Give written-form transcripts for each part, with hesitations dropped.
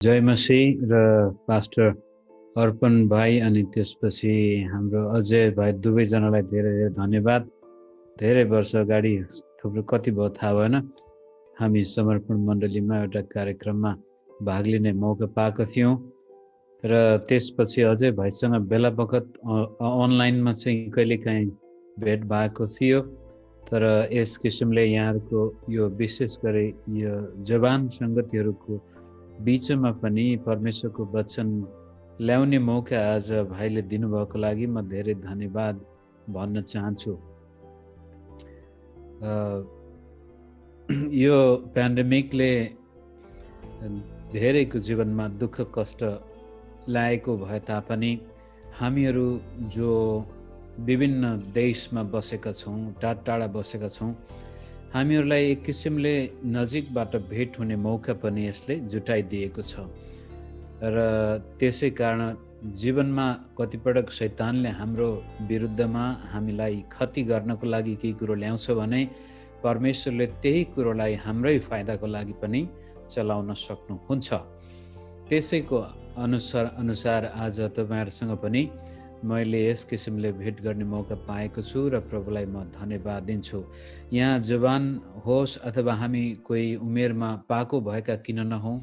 जय मसीह र पास्टर अर्पण भाइ अनि त्यसपछि हाम्रो अजय भाइ दुवैजनालाई धेरै धेरै धन्यवाद। धेरै वर्ष अगाडि थुप्रो कति भयो थाहा भएन, हामी समर्पण मण्डलीमा एउटा कार्यक्रममा भाग लिने मौका पाएको थियौँ र त्यसपछि अजय भाइसँग बेला बखत अनलाइनमा चाहिँ कहिलेकाहीँ भेट भएको थियो। तर यस किसिमले यहाँहरूको यो विशेष गरी यो जवान सङ्गतिहरूको बीचमा पनि परमेश्वरको वचन ल्याउने मौका आज भाइले दिनुभएको लागि म धेरै धन्यवाद भन्न चाहन्छु। यो पेन्डेमिकले धेरैको जीवनमा दुःख कष्ट ल्याएको भए तापनि हामीहरू जो विभिन्न देशमा बसेका छौँ, टाढा बसेका छौँ, हामीहरूलाई एक किसिमले नजिकबाट भेट हुने मौका पनि यसले जुटाइदिएको छ र त्यसै कारण जीवनमा कतिपटक शैतानले हाम्रो विरुद्धमा हामीलाई क्षति गर्नको लागि केही कुरो ल्याउँछ भने परमेश्वरले त्यही कुरोलाई हाम्रै फाइदाको लागि पनि चलाउन सक्नुहुन्छ। त्यसैको अनुसार आज तपाईँहरूसँग पनि मैले यस किसिमले भेट गर्ने मौका पाएको छु र प्रभुलाई म धन्यवाद दिन्छु। यहाँ जवान होस् अथवा हामी कोही उमेरमा पाको भएका किन नहौँ,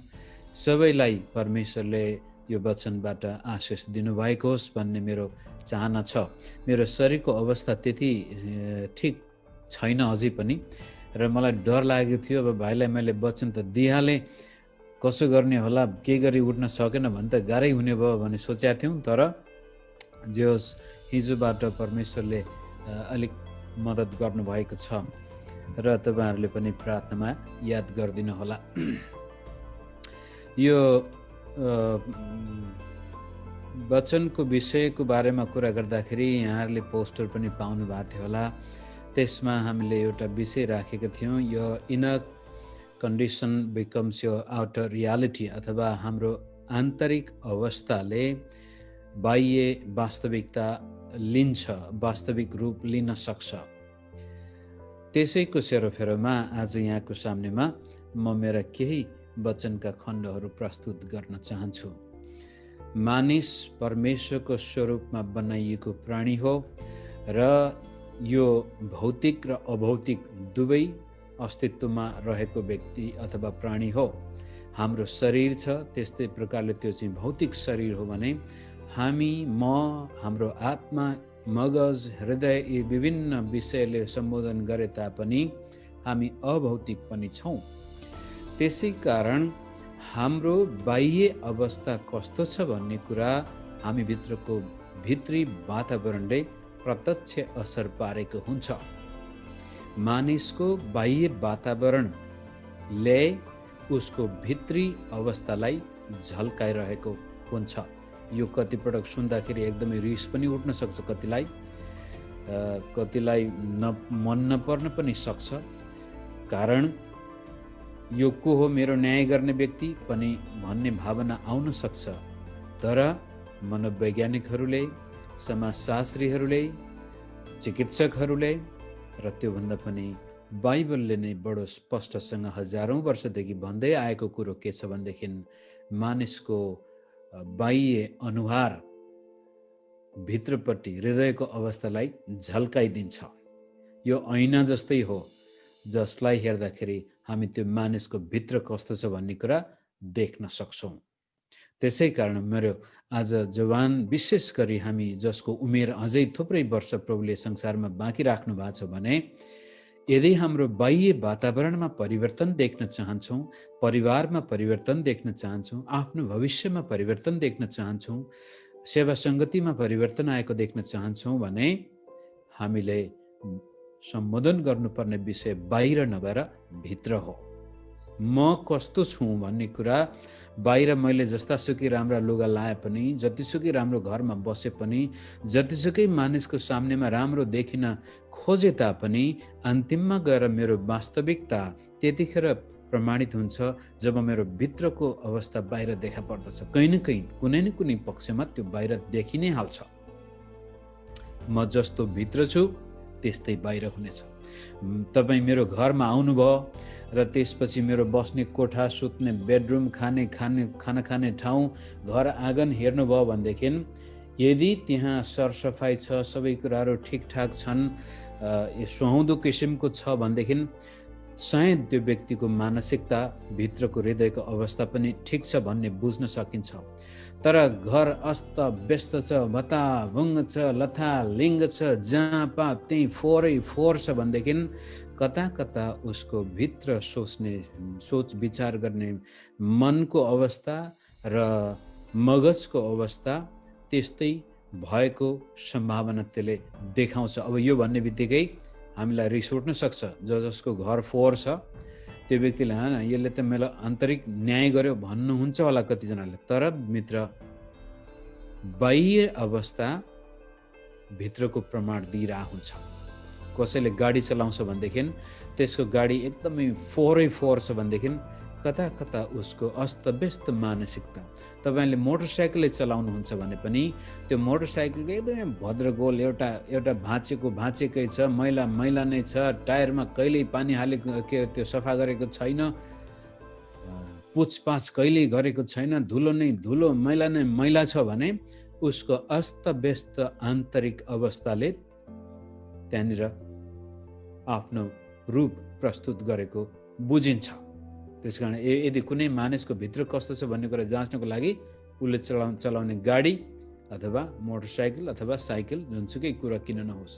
सबैलाई परमेश्वरले यो वचनबाट आशिष दिनुभएको होस् भन्ने मेरो चाहना छ। मेरो शरीरको अवस्था त्यति ठिक छैन अझै पनि र मलाई डर लागेको थियो। अब भाइलाई मैले वचन त दिइहालेँ, कसो गर्ने होला, के गरी उठ्न सकेन भने त गाह्रै हुने भयो भने सोचेका थियौँ। तर जे होस्, हिजोबाट परमेश्वरले अलिक मद्दत गर्नुभएको छ र तपाईँहरूले पनि प्रार्थनामा याद गरिदिनु होला। यो वचनको विषयको बारेमा कुरा गर्दाखेरि यहाँहरूले पोस्टर पनि पाउनु भएको थियो होला। त्यसमा हामीले एउटा विषय राखेका थियौँ, यो इनर कन्डिसन बिकम्स यो आउटर रियालिटी, अथवा हाम्रो आन्तरिक अवस्थाले बाह्य वास्तविकता लिन्छ, वास्तविक रूप लिन सक्छ। त्यसैको सेरोफेरोमा आज यहाँको सामनेमा म मेरा केही वचनका खण्डहरू प्रस्तुत गर्न चाहन्छु। मानिस परमेश्वरको स्वरूपमा बनाइएको प्राणी हो र यो भौतिक र अभौतिक दुवै अस्तित्वमा रहेको व्यक्ति अथवा प्राणी हो। हाम्रो शरीर छ, त्यस्तै प्रकारले त्यो चाहिँ भौतिक शरीर हो भने हामी, म, हाम्रो आत्मा, मगज, हृदय यी विभिन्न विषयले सम्बोधन गरे तापनि हामी अभौतिक पनि छौँ। त्यसै कारण हाम्रो बाह्य अवस्था कस्तो छ भन्ने कुरा हामीभित्रको भित्री वातावरणले प्रत्यक्ष असर पारेको हुन्छ। मानिसको बाह्य वातावरणले उसको भित्री अवस्थालाई झल्काइरहेको हुन्छ। यो कतिपटक सुन्दाखेरि एकदमै रिस पनि उठ्न सक्छ, कतिलाई मन नपर्न पनि सक्छ। कारण यो को हो मेरो न्याय गर्ने व्यक्ति पनि भन्ने भावना आउन सक्छ। तर मनोवैज्ञानिकहरूले, समाजशास्त्रीहरूले, चिकित्सकहरूले र त्योभन्दा पनि बाइबलले नै बडो स्पष्टसँग हजारौँ वर्षदेखि भन्दै आएको कुरो के छ भनेदेखि मानिसको बाह्य अनुहार भित्रपट्टि हृदयको अवस्थालाई झल्काइदिन्छ। यो ऐना जस्तै हो, जसलाई हेर्दाखेरि हामी त्यो मानिसको भित्र कस्तो छ भन्ने कुरा देख्न सक्छौँ। त्यसै कारण मेरो आज जवान, विशेष गरी हामी जसको उमेर अझै थुप्रै वर्ष प्रभुले संसारमा बाँकी राख्नु भएको छ भने, यदि हाम्रो बाह्य वातावरणमा परिवर्तन देख्न चाहन्छौँ, परिवारमा परिवर्तन देख्न चाहन्छौँ, आफ्नो भविष्यमा परिवर्तन देख्न चाहन्छौँ, सेवा सङ्गतिमा परिवर्तन आएको देख्न चाहन्छौँ भने हामीले सम्बोधन गर्नुपर्ने विषय बाहिर नभएर भित्र हो। म कस्तो छु भन्ने कुरा बाहिर मैले जस्तासुकै राम्रा लुगा लाए पनि, जतिसुकै राम्रो घरमा बसे पनि, जतिसुकै मानिसको सामनेमा राम्रो देखिन खोजे तापनि अन्तिममा गएर मेरो वास्तविकता त्यतिखेर प्रमाणित हुन्छ जब मेरो भित्रको अवस्था बाहिर देखा पर्दछ। कहीँ न कहीँ, कुनै न कुनै पक्षमा त्यो बाहिर देखि नै हाल्छ। म जस्तो भित्र छु त्यस्तै बाहिर हुनेछ। तपाईँ मेरो घरमा आउनुभयो र त्यसपछि मेरो बस्ने कोठा, सुत्ने बेडरुम, खाना खाने ठाउँ, घर आँगन हेर्नुभयो भनेदेखि यदि त्यहाँ सरसफाइ छ, सबै कुराहरू ठिकठाक छन्, सुहाउँदो किसिमको छ भनेदेखि सायद त्यो व्यक्तिको मानसिकता, भित्रको हृदयको अवस्था पनि ठिक छ भन्ने बुझ्न सकिन्छ। तर घर अस्त व्यस्त छ, भत्ताभुङ्ग छ, लथालिङ्ग छ, जहाँ पा त्यहीँ फोहोरै फोहोर छ भनेदेखि कता कता उसको भित्र सोच विचार गर्ने मनको अवस्था र मगजको अवस्था त्यस्तै भएको सम्भावना त्यसले देखाउँछ। अब यो भन्ने बित्तिकै हामीलाई रिस उठ्न सक्छ। जसको घर फोहोर छ त्यो व्यक्तिले हैन यसले त मेरो आन्तरिक न्याय गर्यो भन्नुहुन्छ होला कतिजनाले। तर मित्र, बाह्य अवस्था भित्रको प्रमाण दिइरहेको हुन्छ। कसैले गाडी चलाउँछ भनेदेखि त्यसको गाडी एकदमै फोहोर छ भनेदेखि कता कता उसको अस्तव्यस्त मानसिकता। तपाईँले मोटरसाइकलै चलाउनुहुन्छ भने पनि त्यो मोटरसाइकलको एकदमै भद्रगोल एउटा भाँचेकै छ, मैला नै छ, टायरमा कहिल्यै पानी हालेको त्यो सफा गरेको छैन, पुछपाछ कहिल्यै गरेको छैन, धुलो नै धुलो, मैला नै मैला छ भने उसको अस्तव्यस्त आन्तरिक अवस्थाले त्यहाँनिर आफ्नो रूप प्रस्तुत गरेको बुझिन्छ। त्यसकारण यदि कुनै मानिसको भित्र कस्तो छ भन्ने कुरा जाँच्नको लागि उसले चलाउने गाडी अथवा मोटरसाइकल अथवा साइकल जुनसुकै कुरा किन नहोस्,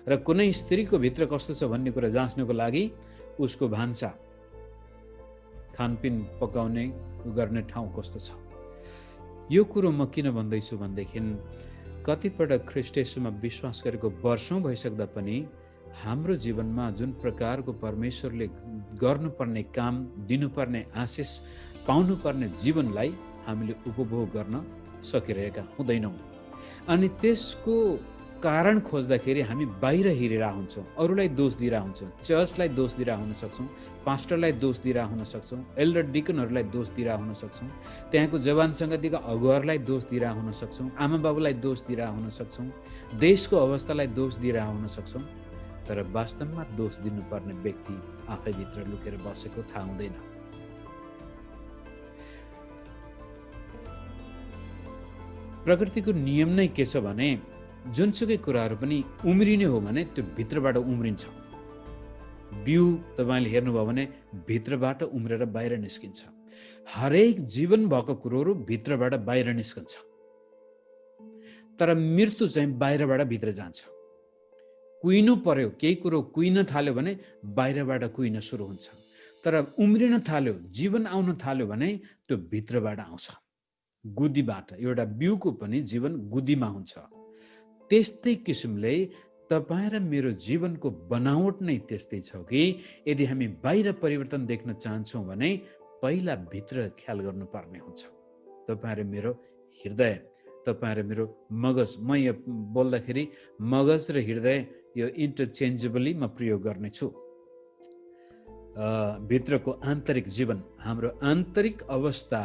र कुनै स्त्रीको भित्र कस्तो छ भन्ने कुरा जाँच्नको लागि उसको भान्सा, खानपिन पकाउने गर्ने ठाउँ कस्तो छ। यो कुरो म किन भन्दैछु भनेदेखि कतिपल्ट ख्रीष्ट येशूमा विश्वास गरेको वर्षौं भइसक्दा पनि हाम्रो जीवनमा जुन प्रकारको परमेश्वरले गर्नुपर्ने काम, दिनुपर्ने आशिष, पाउनुपर्ने जीवनलाई हामीले उपभोग गर्न सकिरहेका हुँदैनौँ। अनि त्यसको कारण खोज्दाखेरि हामी बाहिर हिँडेर हुन्छौँ, अरूलाई दोष दिइरह हुन्छौँ, चर्चलाई दोष दिइरह हुन सक्छौँ, पास्टरलाई दोष दिइरह हुन सक्छौँ, एल्डर डिकनहरूलाई दोष दिइरह हुन सक्छौँ, त्यहाँको जवान सङ्गतिका अगुवाहरूलाई दोष दिइरह हुन सक्छौँ, आमा बाबुलाई दोष दिइरह हुन सक्छौँ, देशको अवस्थालाई दोष दिइरह हुन सक्छौँ। तर वास्तवमा दोष दिनुपर्ने व्यक्ति आफैभित्र लुकेर बसेको थाहा हुँदैन। प्रकृतिको नियम नै के छ भने जुनसुकै कुराहरू पनि उम्रिने हो भने त्यो भित्रबाट उम्रिन्छ। बिउ तपाईँले हेर्नुभयो भने भित्रबाट उम्रेर बाहिर निस्किन्छ। हरेक जीवन भएको कुरोहरू भित्रबाट बाहिर निस्कन्छ, तर मृत्यु चाहिँ बाहिरबाट भित्र जान्छ। कुहिनु पर्यो, केही कुरो कुहिन थाल्यो भने बाहिरबाट कुहिन सुरु हुन्छ, तर उम्रिन थाल्यो, जीवन आउन थाल्यो भने त्यो भित्रबाट आउँछ, गुदीबाट। एउटा बिउको पनि जीवन गुदीमा हुन्छ। त्यस्तै किसिमले तपाईँ र मेरो जीवनको बनावट नै त्यस्तै छ कि यदि हामी बाहिर परिवर्तन देख्न चाहन्छौँ भने पहिला भित्र ख्याल गर्नुपर्ने हुन्छ। तपाईँ र मेरो हृदय, तपाईँ र मेरो मगज, म यो बोल्दाखेरि मगज र हृदय यो इन्टरचेन्जेबली म प्रयोग गर्नेछु। भित्रको आन्तरिक जीवन, हाम्रो आन्तरिक अवस्था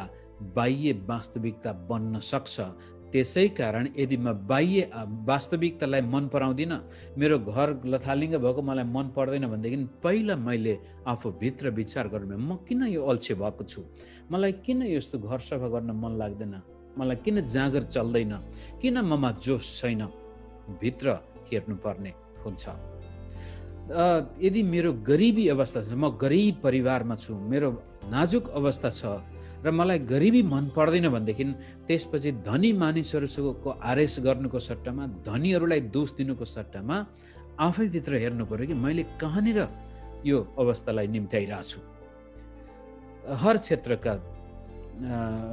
बाह्य वास्तविकता बन्न सक्छ। त्यसै कारण यदि म बाह्य वास्तविकतालाई मन पराउँदिनँ, मेरो घर लथालिङ्ग भएको मलाई मन पर्दैन भनेदेखि पहिला मैले आफूभित्र विचार गर्नु, म किन यो अल्छे भएको छु, मलाई किन यस्तो घर सफा गर्न मन लाग्दैन, मलाई किन जाँगर चल्दैन, किन ममा जोस छैन, भित्र हेर्नुपर्ने हुन्छ। यदि मेरो गरिबी अवस्था छ, म गरिब परिवारमा छु, मेरो नाजुक अवस्था छ र मलाई गरिबी मन पर्दैन भनेदेखि त्यसपछि धनी मानिसहरूको आरेस गर्नुको सट्टामा, धनीहरूलाई दोष दिनुको सट्टामा आफैभित्र हेर्नु पर्यो कि मैले कहाँनिर यो अवस्थालाई निम्त्याइरहेको छु। हर क्षेत्रका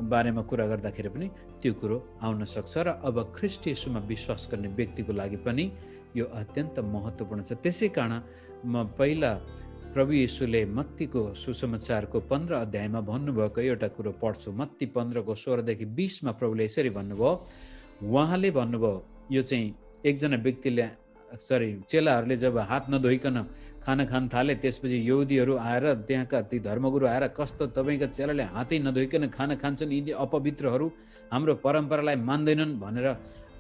बारेमा कुरा गर्दाखेरि पनि त्यो कुरो आउन सक्छ र अब ख्रीष्ट येशूमा विश्वास गर्ने व्यक्तिको लागि पनि यो अत्यन्त महत्त्वपूर्ण छ। त्यसै कारण म पहिला प्रभु येशूले मत्तीको सुसमाचारको 15 अध्यायमा भन्नुभएको एउटा कुरो पढ्छु। मत्ती 15:16-20 प्रभुले यसरी भन्नुभयो, उहाँले भन्नुभयो, यो चाहिँ एकजना व्यक्तिले चेलाहरूले जब हात नधोइकन खाना खान थाले, त्यसपछि यहुदीहरू आएर, त्यहाँका ती धर्मगुरु आएर, कस्तो तपाईँका चेलाले हातै नधोइकन खाना खान्छन्, यिनी अपवित्रहरू, हाम्रो परम्परालाई मान्दैनन् भनेर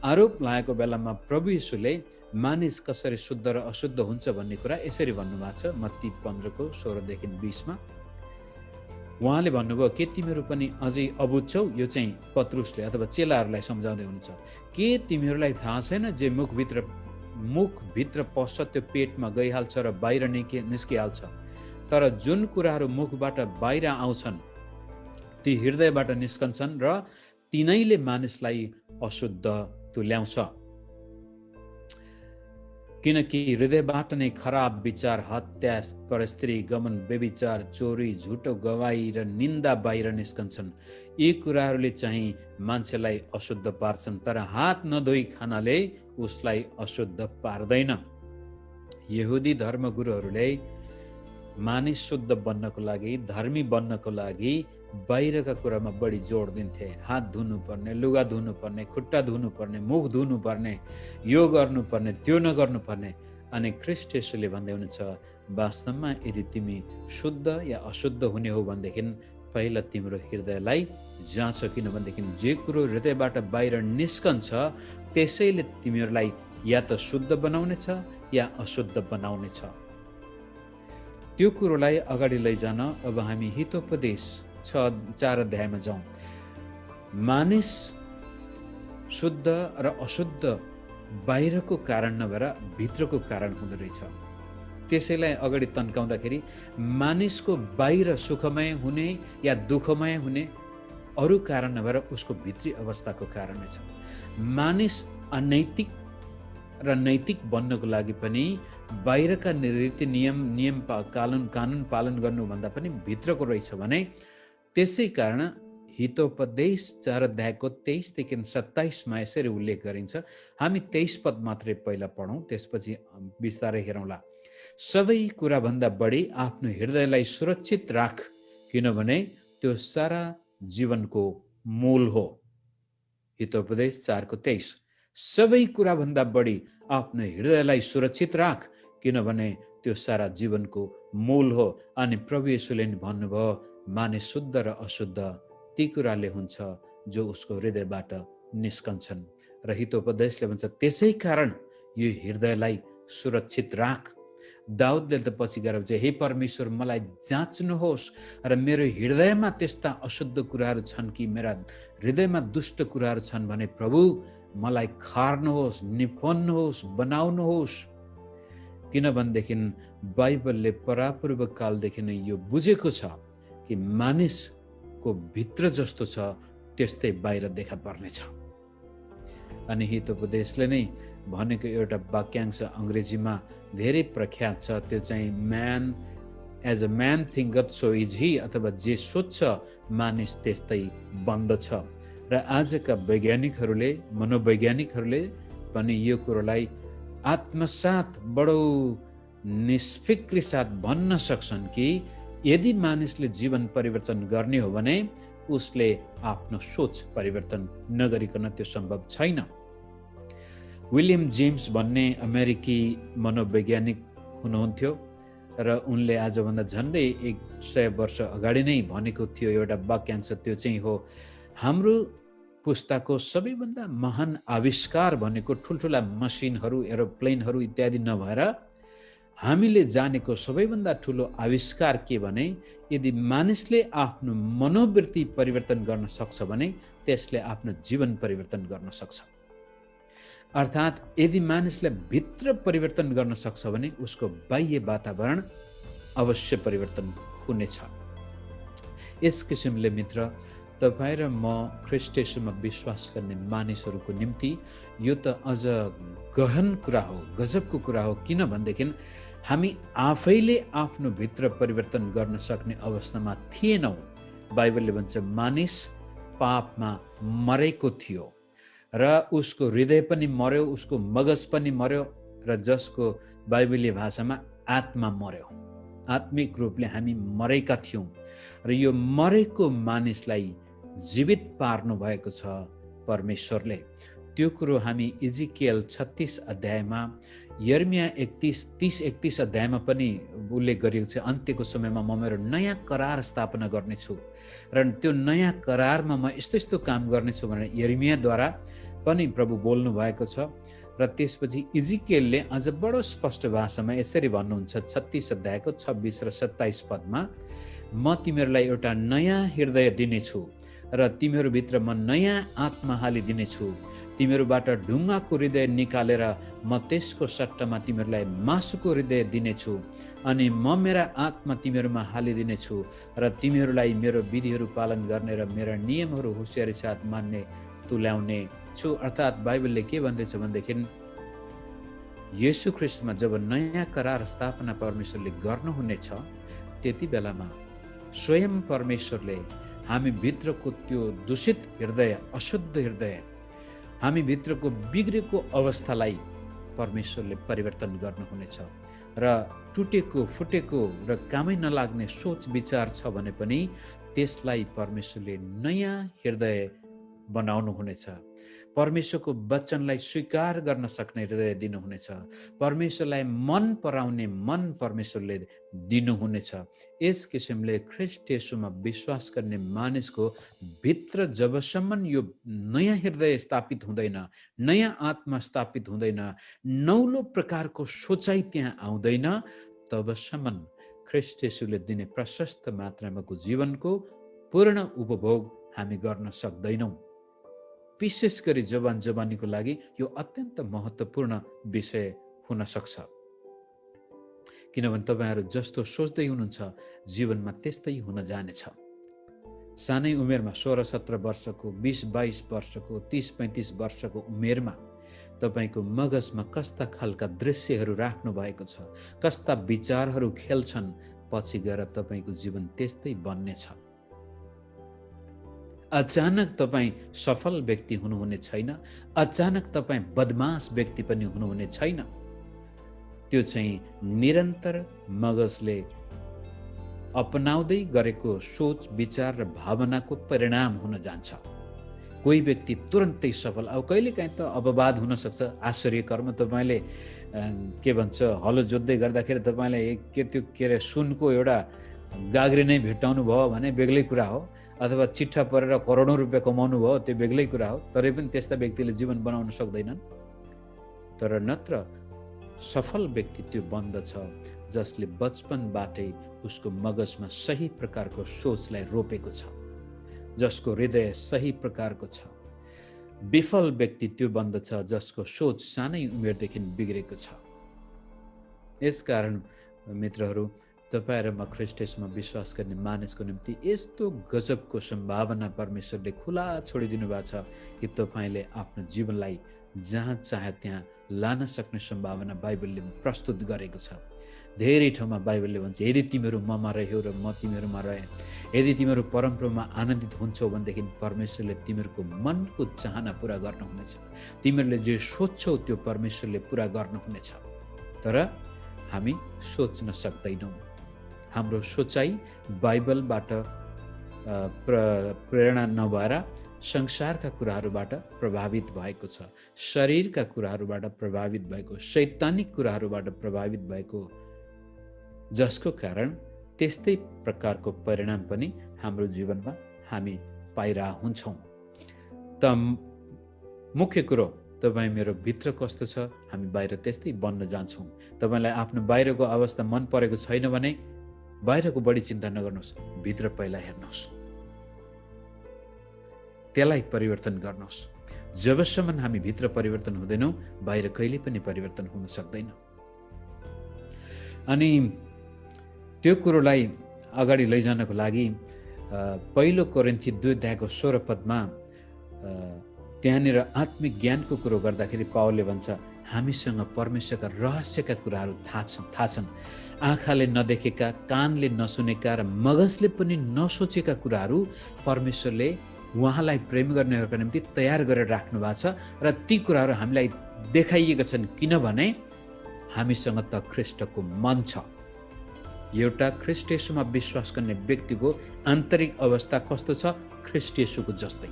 आरोप लागेको बेलामा प्रभु यीशुले मानिस कसरी शुद्ध र अशुद्ध हुन्छ भन्ने कुरा यसरी भन्नुभएको छ मत्ती 15:16 देखि 20 उहाँले भन्नुभयो, के तिमीहरू पनि अझै अबुझ छौ? यो चाहिँ पत्रुसले अथवा चेलाहरूलाई सम्झाउँदै हुनुहुन्छ। के तिमीहरूलाई थाहा छैन जे मुखभित्र पस्छ त्यो पेटमा गइहाल्छ र बाहिर निस्किहाल्छ, तर जुन कुराहरू मुखबाट बाहिर आउँछन् ती हृदयबाट निस्कन्छन् र तिनैले मानिसलाई अशुद्ध तुल्याउँछ। किनकि हृदयबाट नै खराब विचार, हत्या, परस्त्री गमन, व्यभिचार, चोरी, झुटो गवाही र निन्दा बाहिर निस्कन्छन्। यी कुराहरूले चाहिँ मान्छेलाई अशुद्ध पार्छन्, तर हात नधोई खानाले उसलाई अशुद्ध पार्दैन। यहुदी धर्मगुरुहरूले मानिस शुद्ध बन्नको लागि, धर्मी बन्नको लागि बाहिरका कुरामा बढी जोड दिन्थे। हात धुनुपर्ने, लुगा धुनुपर्ने, खुट्टा धुनुपर्ने, मुख धुनुपर्ने, यो गर्नुपर्ने, त्यो नगर्नुपर्ने। अनि ख्रीष्ट येशूले भन्दै हुनुहुन्छ, वास्तवमा यदि तिमी शुद्ध या अशुद्ध हुने हो भनेदेखि पहिला तिम्रो हृदयलाई जाँच, किनभनेदेखि जे कुरो हृदयबाट बाहिर निस्कन्छ त्यसैले तिमीहरूलाई या त शुद्ध बनाउनेछ या अशुद्ध बनाउनेछ। त्यो कुरोलाई अगाडि लैजान अब हामी हितोपदेश 4 अध्यायमा जाउँ। मानिस शुद्ध र अशुद्ध बाहिरको कारण नभएर भित्रको कारण हुँदो रहेछ। त्यसैलाई अगाडि तन्काउँदाखेरि मानिसको बाहिर सुखमय हुने या दुःखमय हुने अरू कारण नभएर उसको भित्री अवस्थाको कारण छ। मानिस अनैतिक र नैतिक बन्नको लागि पनि बाहिरका रीति नियम कानुन पालन गर्नुभन्दा पनि भित्रको रहेछ भने, त्यसै कारण हितोपदेश 4 अध्यायको 23 देखि 27 यसरी उल्लेख गरिन्छ। हामी 23 पद मात्रै पहिला पढौँ, त्यसपछि बिस्तारै हेरौँला। सबै कुराभन्दा बढी आफ्नो हृदयलाई सुरक्षित राख, किनभने त्यो सारा जीवनको मूल हो। हितोपदेश 4:23, सबै कुराभन्दा बढी आफ्नो हृदयलाई सुरक्षित राख, किनभने त्यो सारा जीवनको मूल हो। अनि प्रभु येशूले भन्नुभयो, मानिस शुद्ध र अशुद्ध ती कुराले हुन्छ जो उसको हृदयबाट निस्कन्छन्। र हितोपदेशले भन्छ, त्यसै कारण यो हृदयलाई सुरक्षित राख। दाउदले त पछि गएर चाहिँ, हे परमेश्वर मलाई जाँच्नुहोस् र मेरो हृदयमा त्यस्ता अशुद्ध कुराहरू छन् कि, मेरा हृदयमा दुष्ट कुराहरू छन् भने प्रभु मलाई खार्नुहोस्, निपन्नुहोस्, बनाउनुहोस्। किनभनेदेखि बाइबलले परापूर्व कालदेखि नै यो बुझेको छ कि मानिसको भित्र जस्तो छ त्यस्तै बाहिर देखा पर्नेछ। अनि हितोपदेशले नै भनेको एउटा वाक्यांश अङ्ग्रेजीमा धेरै प्रख्यात छ, त्यो चाहिँ man as a man thinketh so is he, अथवा जे सोच्छ मानिस त्यस्तै बन्दछ। र आजका वैज्ञानिकहरूले, मनोवैज्ञानिकहरूले पनि यो कुरोलाई आत्मसात बडो निष्फिक्री साथ भन्न सक्छन् कि यदि मानिसले जीवन परिवर्तन गर्ने हो भने उसले आफ्नो सोच परिवर्तन नगरिकन त्यो सम्भव छैन। विलियम जेम्स भन्ने अमेरिकी मनोवैज्ञानिक हुनुहुन्थ्यो र उनले आजभन्दा झन्डै 100 वर्ष अगाडि नै भनेको थियो एउटा वाक्यांश, त्यो चाहिँ हो, हाम्रो पुस्ताको सबैभन्दा महान आविष्कार भनेको ठुल्ठुला मसिनहरू, एरोप्लेनहरू इत्यादि नभएर हामीले जानेको सबैभन्दा ठुलो आविष्कार के भने, यदि मानिसले आफ्नो मनोवृत्ति परिवर्तन गर्न सक्छ भने त्यसले आफ्नो जीवन परिवर्तन गर्न सक्छ। अर्थात् यदि मानिसले भित्र परिवर्तन गर्न सक्छ भने उसको बाह्य वातावरण अवश्य परिवर्तन हुनेछ। यस किसिमले मित्र, तपाईँ र म ख्रीष्ट येशूमा विश्वास गर्ने मानिसहरूको निम्ति यो त अझ गहन कुरा हो, गजबको कुरा हो। किनभनेदेखि हामी आफैले आफ्नो भित्र परिवर्तन गर्न सक्ने अवस्थामा थिएनौँ। बाइबलले भन्छ मानिस पापमा मरेको थियो र उसको हृदय पनि मर्यो, उसको मगज पनि मर्यो, र जसको बाइबली भाषामा आत्मा मर्यो। आत्मिक रूपले हामी मरेका थियौँ र यो मरेको मानिसलाई जीवित पार्नु भएको छ परमेश्वरले। त्यो कुरो हामी इजिकियल 36 अध्यायमा, यर्मिया 30-31 अध्यायमा पनि उल्लेख गरिएको छ। अन्त्यको समयमा म मेरो नयाँ करार स्थापना गर्नेछु र त्यो नयाँ करारमा म यस्तो यस्तो काम गर्नेछु भनेर यर्मियाद्वारा पनि प्रभु बोल्नु भएको छ। र त्यसपछि इजिकियलले अझ बडो स्पष्ट भाषामा यसरी भन्नुहुन्छ 36 अध्यायको 26 र 27 पदमा, म तिमीहरूलाई एउटा नयाँ हृदय दिनेछु र तिमीहरूभित्र म नयाँ आत्मा हालिदिनेछु। तिमीहरूबाट ढुङ्गाको हृदय निकालेर म त्यसको सट्टामा तिमीहरूलाई मासुको हृदय दिनेछु अनि म मेरा आत्मा तिमीहरूमा हालिदिनेछु र तिमीहरूलाई मेरो विधिहरू पालन गर्ने र मेरा नियमहरू होसियारी साथ मान्ने तुल्याउने छु। अर्थात् बाइबलले के भन्दैछ भनेदेखि येशू ख्रीष्टमा जब नयाँ करार स्थापना परमेश्वरले गर्नुहुनेछ त्यति बेलामा स्वयं परमेश्वरले हामी भित्रको त्यो दूषित हृदय, अशुद्ध हृदय, हामी भित्रको बिग्रेको अवस्थालाई परमेश्वरले परिवर्तन गर्नुहुनेछ र टुटेको फुटेको र कामै नलाग्ने सोच विचार छ भने पनि त्यसलाई परमेश्वरले नयाँ हृदय बनाउनुहुनेछ। परमेश्वरको वचनलाई स्वीकार गर्न सक्ने हृदय दिनुहुनेछ। परमेश्वरलाई मन पराउने मन परमेश्वरले दिनुहुनेछ। यस किसिमले ख्रीष्ट येशूमा विश्वास गर्ने मानिसको भित्र जबसम्म यो नयाँ हृदय स्थापित हुँदैन, नयाँ आत्मा स्थापित हुँदैन, नौलो प्रकारको सोचाइ त्यहाँ आउँदैन, तबसम्म ख्रीष्ट येशूले दिने प्रशस्त मात्रामाको जीवनको पूर्ण उपभोग हामी गर्न सक्दैनौँ। विशेष गरी जवान जवानीको लागि यो अत्यन्त महत्त्वपूर्ण विषय हुन सक्छ। किनभने तपाईहरू जस्तो सोच्दै हुनुहुन्छ जीवनमा त्यस्तै हुन जानेछ। सानै उमेरमा 16-17 वर्षको, 20-22 वर्षको, 30-35 वर्षको उमेरमा तपाईको मगजमा कस्ता खालका दृश्यहरू राख्नु भएको छ, कस्ता विचारहरू खेल्छन्, पछि गएर तपाईको जीवन त्यस्तै बन्नेछ। अचानक तपाईँ सफल व्यक्ति हुनुहुने छैन, अचानक तपाईँ बदमाश व्यक्ति पनि हुनुहुने छैन। त्यो चाहिँ निरन्तर मगजले अपनाउँदै गरेको सोच विचार र भावनाको परिणाम हुन जान्छ। कोही व्यक्ति तुरन्तै सफल, अब कहिलेकाहीँ त अपवाद हुन सक्छ। आश्चर्य कर्म तपाईँले के भन्छ हलो जोत्दै गर्दाखेरि तपाईँलाई के अरे सुनको एउटा गाग्री नै भेट्टाउनु भयो भने बेग्लै कुरा हो, अथवा चिट्ठा परेर करोडौँ रुपियाँ कमाउनु भयो त्यो बेग्लै कुरा हो। तरै पनि त्यस्ता व्यक्तिले जीवन बनाउन सक्दैनन्। तर नत्र सफल व्यक्ति त्यो बन्दछ जसले बचपनबाटै उसको मगजमा सही प्रकारको सोचलाई रोपेको छ, जसको हृदय सही प्रकारको छ। विफल व्यक्ति त्यो बन्दछ जसको सोच सानै उमेरदेखि बिग्रेको छ। यसकारण मित्रहरू, तपाईहरुमा ख्रीष्ट येशूमा विश्वास गर्ने मानिसको निम्ति यस्तो गजबको सम्भावना परमेश्वरले खुला छोडिदिनु भएको छ कि तपाईले आफ्नो जीवनलाई जहाँ चाहे त्यहाँ लान सक्ने सम्भावना बाइबलले प्रस्तुत गरेको छ। धेरै ठाउँमा बाइबलले भन्छ, यदि तिमीहरू ममा रह्यौ र म तिमीहरूमा रहे, यदि तिमीहरू परमप्रभुमा आनन्दित हुन्छौ भनेदेखि परमेश्वरले तिमीहरूको मनको चाहना पूरा गर्नुहुनेछ। तिमीहरूले जे सोच्छौ त्यो परमेश्वरले पूरा गर्नुहुनेछ। तर हामी सोच्न सक्दैनौँ। हाम्रो सोचाइ बाइबलबाट प्रेरणा नभएर संसारका कुराहरूबाट प्रभावित भएको छ, शरीरका कुराहरूबाट प्रभावित भएको, शैतानिक कुराहरूबाट प्रभावित भएको, जसको कारण त्यस्तै प्रकारको परिणाम पनि हाम्रो जीवनमा हामी पाइरह हुन्छौँ। त मुख्य कुरो तपाईँ मेरो भित्र कस्तो छ, हामी बाहिर त्यस्तै बन्न जान्छौँ। तपाईँलाई आफ्नो बाहिरको अवस्था मन परेको छैन भने बाहिरको बढी चिन्ता नगर्नुहोस्, भित्र पहिला हेर्नुहोस्, त्यसलाई परिवर्तन गर्नुहोस्। जबसम्म हामी भित्र परिवर्तन हुँदैनौँ बाहिर कहिले पनि परिवर्तन हुन सक्दैन। अनि त्यो कुरोलाई अगाडि लैजानको लागि पहिलो कोरिन्थी 2:16 त्यहाँनिर आत्मिक ज्ञानको कुरो गर्दाखेरि पावलले भन्छ, हामीसँग परमेश्वरका रहस्यका कुराहरू थाहा छन्। आँखाले नदेखेका, कानले नसुनेका र मगजले पनि नसोचेका कुराहरू परमेश्वरले उहाँलाई प्रेम गर्नेहरूका निम्ति तयार गरेर राख्नु भएको छ र ती कुराहरू हामीलाई देखाइएका छन्। किनभने हामीसँग त ख्रीष्टको मन छ। एउटा ख्रीष्ट येशूमा विश्वास गर्ने व्यक्तिको आन्तरिक अवस्था कस्तो छ? ख्रीष्ट येशूको जस्तै।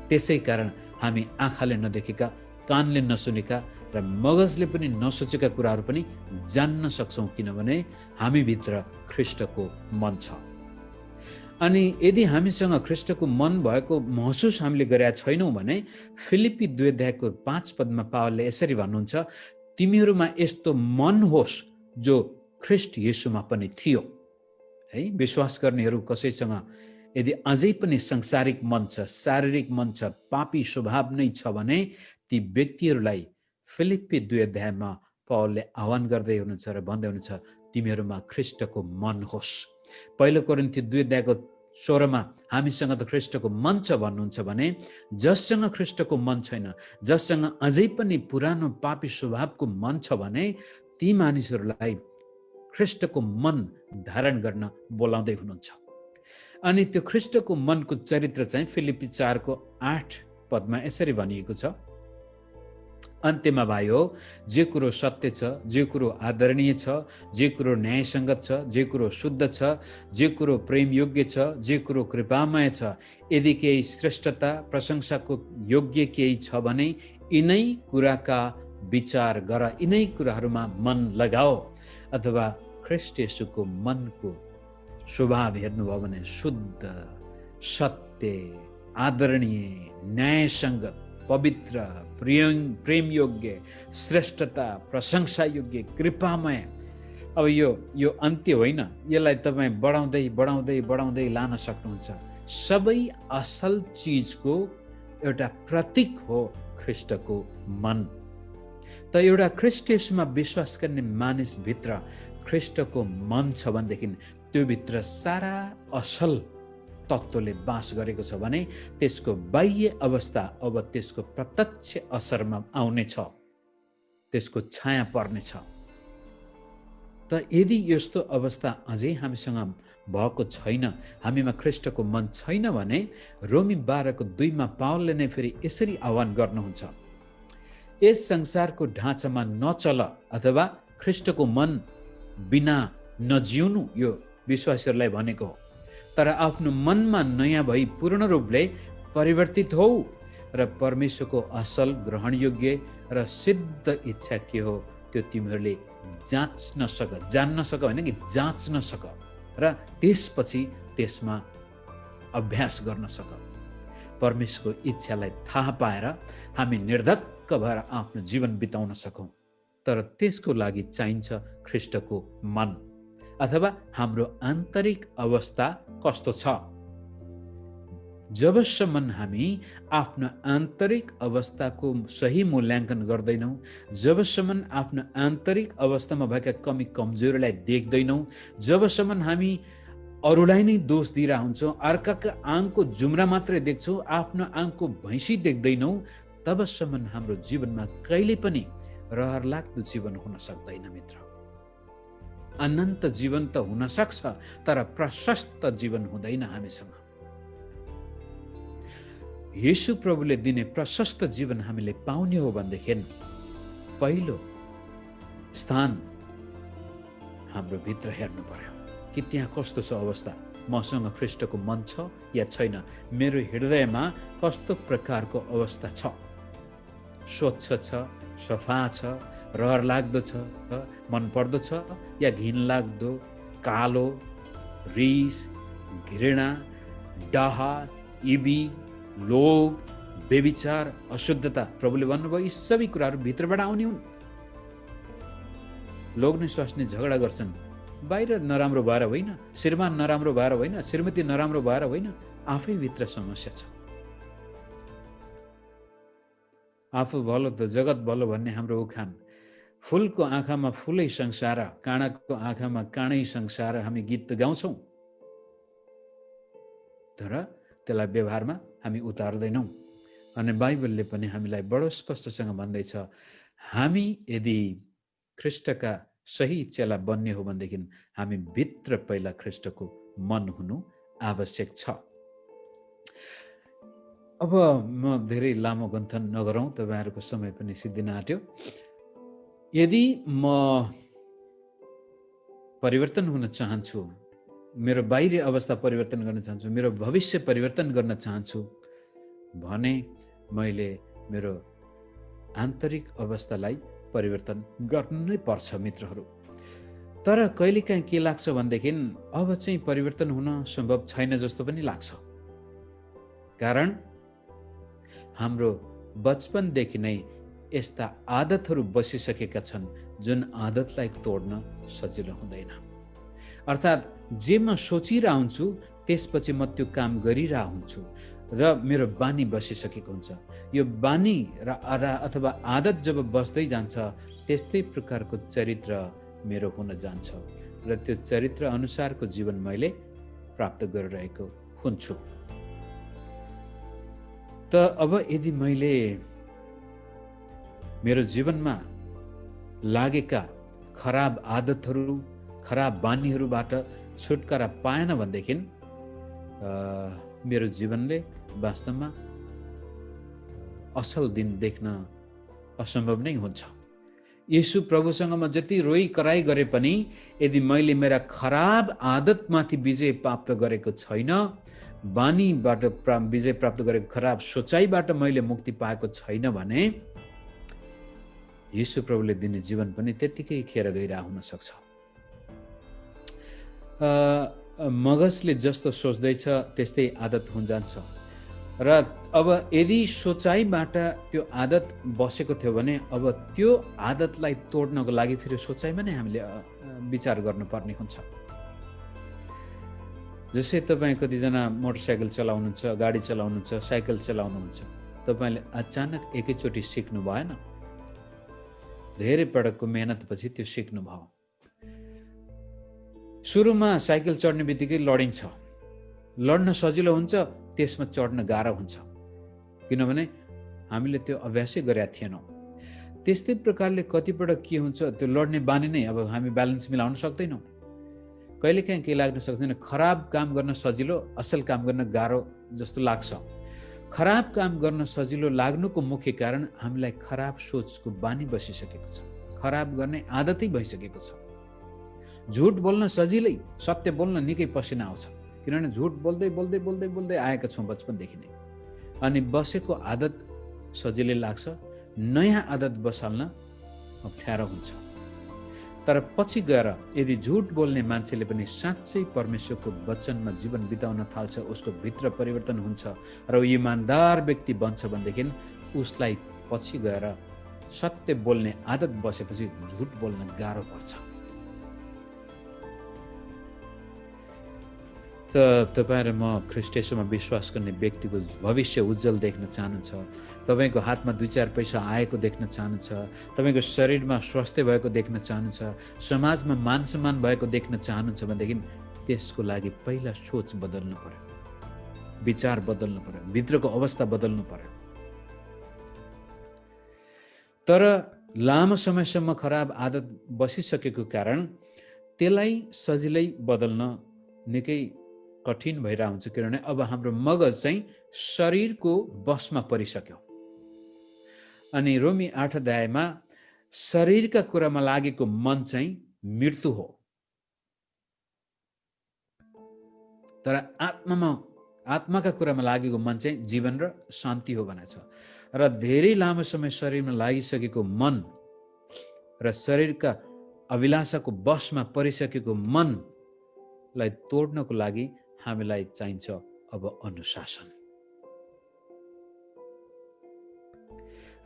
त्यसै कारण हामी आँखाले नदेखेका, कानले नसुनेका र मगजले पनि नसोचेका कुराहरू पनि जान्न सक्छौँ, किनभने हामीभित्र ख्रीष्टको मन छ। अनि यदि हामीसँग ख्रीष्टको मन भएको महसुस हामीले गरेका छैनौँ भने फिलिप्पी 2:5 पावलले यसरी भन्नुहुन्छ, तिमीहरूमा यस्तो मन होस् जो ख्रीष्ट येशूमा पनि थियो। है, विश्वास गर्नेहरू कसैसँग यदि अझै पनि सांसारिक मन छ, शारीरिक मन छ, पापी स्वभाव नै छ भने ती व्यक्तिहरूलाई फिलिप्पी 2:5 पावलले आह्वान गर्दै हुनुहुन्छ र भन्दै हुनुहुन्छ, तिमीहरूमा ख्रीष्टको मन होस्। पहिलो कोरिन्थी 2:16 हामीसँग त ख्रीष्टको मन छ भन्नुहुन्छ भने जससँग ख्रीष्टको मन छैन, जससँग अझै पनि पुरानो पापी स्वभावको मन छ भने ती मानिसहरूलाई ख्रीष्टको मन धारण गर्न बोलाउँदै हुनुहुन्छ। अनि त्यो ख्रीष्टको मनको चरित्र चाहिँ फिलिप्पी 4:8 यसरी भनिएको छ, अन्त्यमा भाइ हो, जे कुरो सत्य छ, जे कुरो आदरणीय छ, जे कुरो न्यायसङ्गत छ, जे कुरो शुद्ध छ, जे कुरो प्रेमयोग्य छ, जे कुरो कृपामय छ, यदि केही श्रेष्ठता प्रशंसाको योग्य केही छ भने यिनै कुराका विचार गर, यिनै कुराहरूमा मन लगाओ। अथवा ख्रीष्ट येशूको मनको स्वभाव हेर्नुभयो भने शुद्ध, सत्य, आदरणीय, न्यायसङ्गत, पवित्र, प्रेमयोग्य, श्रेष्ठता, प्रशंसा योग्य, कृपामय। अब यो अन्त्य होइन, यसलाई तपाईँ बढाउँदै बढाउँदै बढाउँदै लान सक्नुहुन्छ। सबै असल चिजको एउटा प्रतीक हो ख्रीष्टको मन। त एउटा ख्रीष्ट येशूमा विश्वास गर्ने मानिसभित्र ख्रीष्टको मन छ भनेदेखि त्यो भित्र सारा असल तत्त्वले बास गरेको छ भने त्यसको बाह्य अवस्था अब त्यसको प्रत्यक्ष असरमा आउनेछ, त्यसको छाया पर्नेछ। त यदि यस्तो अवस्था अझै हामीसँग भएको छैन, हामीमा ख्रीष्टको मन छैन भने रोमी 12:2 पावलले नै फेरि यसरी आह्वान गर्नुहुन्छ, यस संसारको ढाँचामा नचल अथवा ख्रीष्टको मन बिना नजिउनु, यो विश्वासीहरूलाई भनेको हो। तर आफ्नो मनमा नयाँ भई पूर्ण रूपले परिवर्तित हौ र परमेश्वरको असल, ग्रहणयोग्य र सिद्ध इच्छा के हो त्यो तिमीहरूले जान्न सक होइन कि जाँच्न सक र त्यसपछि त्यसमा अभ्यास गर्न सक। परमेश्वरको इच्छालाई थाहा पाएर हामी निर्धक्क भएर आफ्नो जीवन बिताउन सकौँ। तर त्यसको लागि चाहिन्छ ख्रीष्टको मन अथवा हाम्रो आन्तरिक अवस्था कस्तो छ। जबसम्म हामी आफ्नो आन्तरिक अवस्थाको सही मूल्याङ्कन गर्दैनौँ, जबसम्म आफ्नो आन्तरिक अवस्थामा भएका कमी कमजोरीलाई देख्दैनौँ, जबसम्म हामी अरूलाई नै दोष दिइरहेको हुन्छौँ, अर्काका आङको जुम्रा मात्रै देख्छौँ, आफ्नो आङको भैँसी देख्दैनौँ, तबसम्म हाम्रो जीवनमा कहिले पनि रहर लाग्दो जीवन हुन सक्दैन मित्र। अनन्त जीवन त हुन सक्छ, तर प्रशस्त जीवन हुँदैन हामीसँग। येशू प्रभुले दिने प्रशस्त जीवन हामीले पाउने हो भनेदेखि पहिलो स्थान हाम्रो भित्र हेर्नु पर्यो कि त्यहाँ कस्तो छ अवस्था। मसँग ख्रीष्टको मन छ या छैन, मेरो हृदयमा कस्तो प्रकारको अवस्था छ, स्वच्छ छ, सफा छ, रहर लाग्दो छ, मन पर्दो छ या घिन लाग्दो, कालो, रिस, घृणा, डाहा, इबी, लोभ, व्यभिचार, अशुद्धता। प्रभुले भन्नुभयो यी सबै कुराहरू भित्रबाट आउने हुन्। लोग्ने स्वास्नी झगडा गर्छन्, बाहिर नराम्रो भएर होइन, श्रीमान नराम्रो भएर होइन, श्रीमती नराम्रो भएर होइन, आफै भित्र समस्या छ। आफू भलो त जगत भलो भन्ने हाम्रो उखान। फुलको आँखामा फुलै संसार, काँडाको आँखामा काँडै संसार, हामी गीत त गाउँछौँ, तर त्यसलाई व्यवहारमा हामी उतार्दैनौँ। अनि बाइबलले पनि हामीलाई बडो स्पष्टसँग भन्दैछ, हामी यदि ख्रीष्टका सही चेला बन्ने हो भनेदेखि हामी भित्र पहिला ख्रीष्टको मन हुनु आवश्यक छ। अब म धेरै लामो गन्थन नगरौँ, तपाईँहरूको समय पनि सिद्धिन आँट्यो। यदि म परिवर्तन हुन चाहन्छु, मेरो बाहिरी अवस्था परिवर्तन गर्न चाहन्छु, मेरो भविष्य परिवर्तन गर्न चाहन्छु भने मैले मेरो आन्तरिक अवस्थालाई परिवर्तन गर्नु नै पर्छ मित्रहरू। तर कहिलेकाहीँ के लाग्छ भनेदेखि अब चाहिँ परिवर्तन हुन सम्भव छैन जस्तो पनि लाग्छ। कारण हाम्रो बचपनदेखि नै यस्ता आदतहरू बसिसकेका छन् जुन आदतलाई तोड्न सजिलो हुँदैन। अर्थात् जे म सोचिरह हुन्छु त्यसपछि म त्यो काम गरिरह हुन्छु र मेरो बानी बसिसकेको हुन्छ। यो बानी र अथवा आदत जब बस्दै जान्छ त्यस्तै प्रकारको चरित्र मेरो हुन जान्छ र त्यो चरित्र अनुसारको जीवन मैले प्राप्त गरिरहेको हुन्छु। त अब यदि मैले मेरो जीवनमा लागेका खराब आदतहरू, खराब बानीहरूबाट छुटकारा पाएन भनेदेखि मेरो जीवनले वास्तवमा असल दिन देख्न असम्भव नै हुन्छ। येशू प्रभुसँग म जति रोइ कराई गरे पनि यदि मैले मेरा खराब आदतमाथि विजय प्राप्त गरेको छैन, बानीबाट विजय प्राप्त गरेको खराब सोचाइबाट मैले मुक्ति पाएको छैन भने येशू प्रभुले दिने जीवन पनि त्यत्तिकै खेर गइरह हुन सक्छ। मगजले जस्तो सोच्दैछ त्यस्तै आदत हुन जान्छ र अब यदि सोचाइबाट त्यो आदत बसेको थियो भने अब त्यो आदतलाई तोड्नको लागि फेरि सोचाइमा नै हामीले विचार गर्नुपर्ने हुन्छ। जस्तै तपाईँ कतिजना मोटरसाइकल चलाउनुहुन्छ, गाडी चलाउनुहुन्छ, साइकल चलाउनुहुन्छ, तपाईँले अचानक एकैचोटि सिक्नु भएन, धेरै पटकको मेहनतपछि त्यो सिक्नु भयो। सुरुमा साइकल चढ्ने बित्तिकै लडिन्छ, लड्न सजिलो हुन्छ, त्यसमा चढ्न गाह्रो हुन्छ, किनभने हामीले त्यो अभ्यासै गरेका थिएनौँ। त्यस्तै प्रकारले कतिपटक के हुन्छ, त्यो लड्ने बानी नै अब हामी ब्यालेन्स मिलाउन सक्दैनौँ। कहिलेकाहीँ के लाग्न सक्दैन, खराब काम गर्न सजिलो, असल काम गर्न गाह्रो जस्तो लाग्छ। खराब काम गर्न सजिलो लाग्नुको मुख्य कारण हामीलाई खराब सोचको बानी बसिसकेको छ, खराब गर्ने आदतै भइसकेको छ। झुट बोल्न सजिलै, सत्य बोल्न निकै पसिना आउँछ, किनभने झुट बोल्दै बोल्दै बोल्दै बोल्दै आएका छौँ बचपनदेखि नै। अनि बसेको आदत सजिलै लाग्छ, नयाँ आदत बसाल्न अप्ठ्यारो हुन्छ। तर पछि गएर यदि झुट बोल्ने मान्छेले पनि साँच्चै परमेश्वरको वचनमा जीवन बिताउन थाल्छ, उसको भित्र परिवर्तन हुन्छ र ऊ इमान्दार व्यक्ति बन्छ भनेदेखि उसलाई पछि गएर सत्य बोल्ने आदत बसेपछि झुट बोल्न गाह्रो पर्छ। त तपाईँ र म ख्रीष्ट येशूमा विश्वास गर्ने व्यक्तिको भविष्य उज्जवल देख्न चाहनुहुन्छ, तपाईँको हातमा 2-4 पैसा आएको देख्न चाहनुहुन्छ, तपाईँको शरीरमा स्वास्थ्य भएको देख्न चाहनुहुन्छ, समाजमा मान सम्मान भएको देख्न चाहनुहुन्छ भनेदेखि त्यसको लागि पहिला सोच बदल्नु पर्यो, विचार बदल्नु पर्यो, भित्रको अवस्था बदल्नु पर्यो। तर लामो समयसम्म खराब आदत बसिसकेको कारण त्यसलाई सजिलै बदल्न निकै कठिन भइरहेको हुन्छ, किनभने अब हाम्रो मगज चाहिँ शरीरको बसमा परिसक्यो। अनि रोमी 8 अध्यायमा शरीरका कुरामा लागेको मन चाहिँ मृत्यु हो, तर आत्माका कुरामा लागेको मन चाहिँ जीवन र शान्ति हो भनेको छ। र धेरै लामो समय शरीरमा लागिसकेको मन र शरीरका अभिलाषाको बसमा परिसकेको मनलाई तोड्नको लागि हामीलाई चाहिन्छ अब अनुशासन।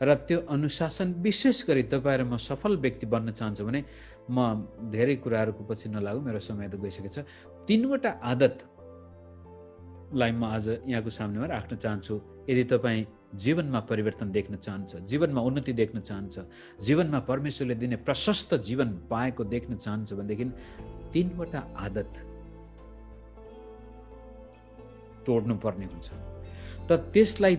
र त्यो अनुशासन विशेष गरी तपाईँ र म सफल व्यक्ति बन्न चाहन्छु भने म धेरै कुराहरूको पछि नलागु, मेरो समय त गइसकेको छ। 3वटा आदतलाई म आज यहाँको सामनेमा राख्न चाहन्छु। यदि तपाईँ जीवनमा परिवर्तन देख्न चाहन्छ, जीवनमा उन्नति देख्न चाहन्छ, जीवनमा परमेश्वरले दिने प्रशस्त जीवन पाएको देख्न चाहन्छ भनेदेखि 3वटा आदत तोड्नु पर्ने हुन्छ। त त्यसलाई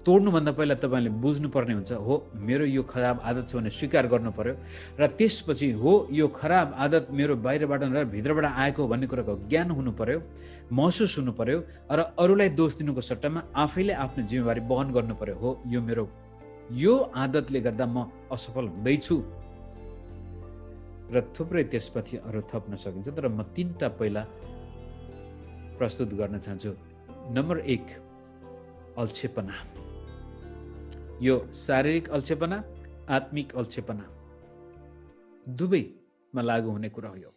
तोड्नुभन्दा पहिला तपाईँले बुझ्नुपर्ने हुन्छ, हो मेरो यो खराब आदत छ भने स्वीकार गर्नु पर्यो, र त्यसपछि हो यो खराब आदत मेरो बाहिरबाट र भित्रबाट आएको भन्ने कुराको ज्ञान हुनु पर्यो, महसुस हुनु पर्यो, र अरूलाई दोष दिनुको सट्टामा आफैले आफ्नो जिम्मेवारी वहन गर्नु पर्यो। हो यो आदतले गर्दा म असफल हुँदैछु, र थुप्रै त्यसपछि अरू थप्न सकिन्छ। तर म 3टा पहिला प्रस्तुत गर्न चाहन्छु। नम्बर 1, अल्छेपना। यो शारीरिक अल्छेपना, आत्मिक अल्छेपना दुवै मा लागू हुने कुरा हो यो।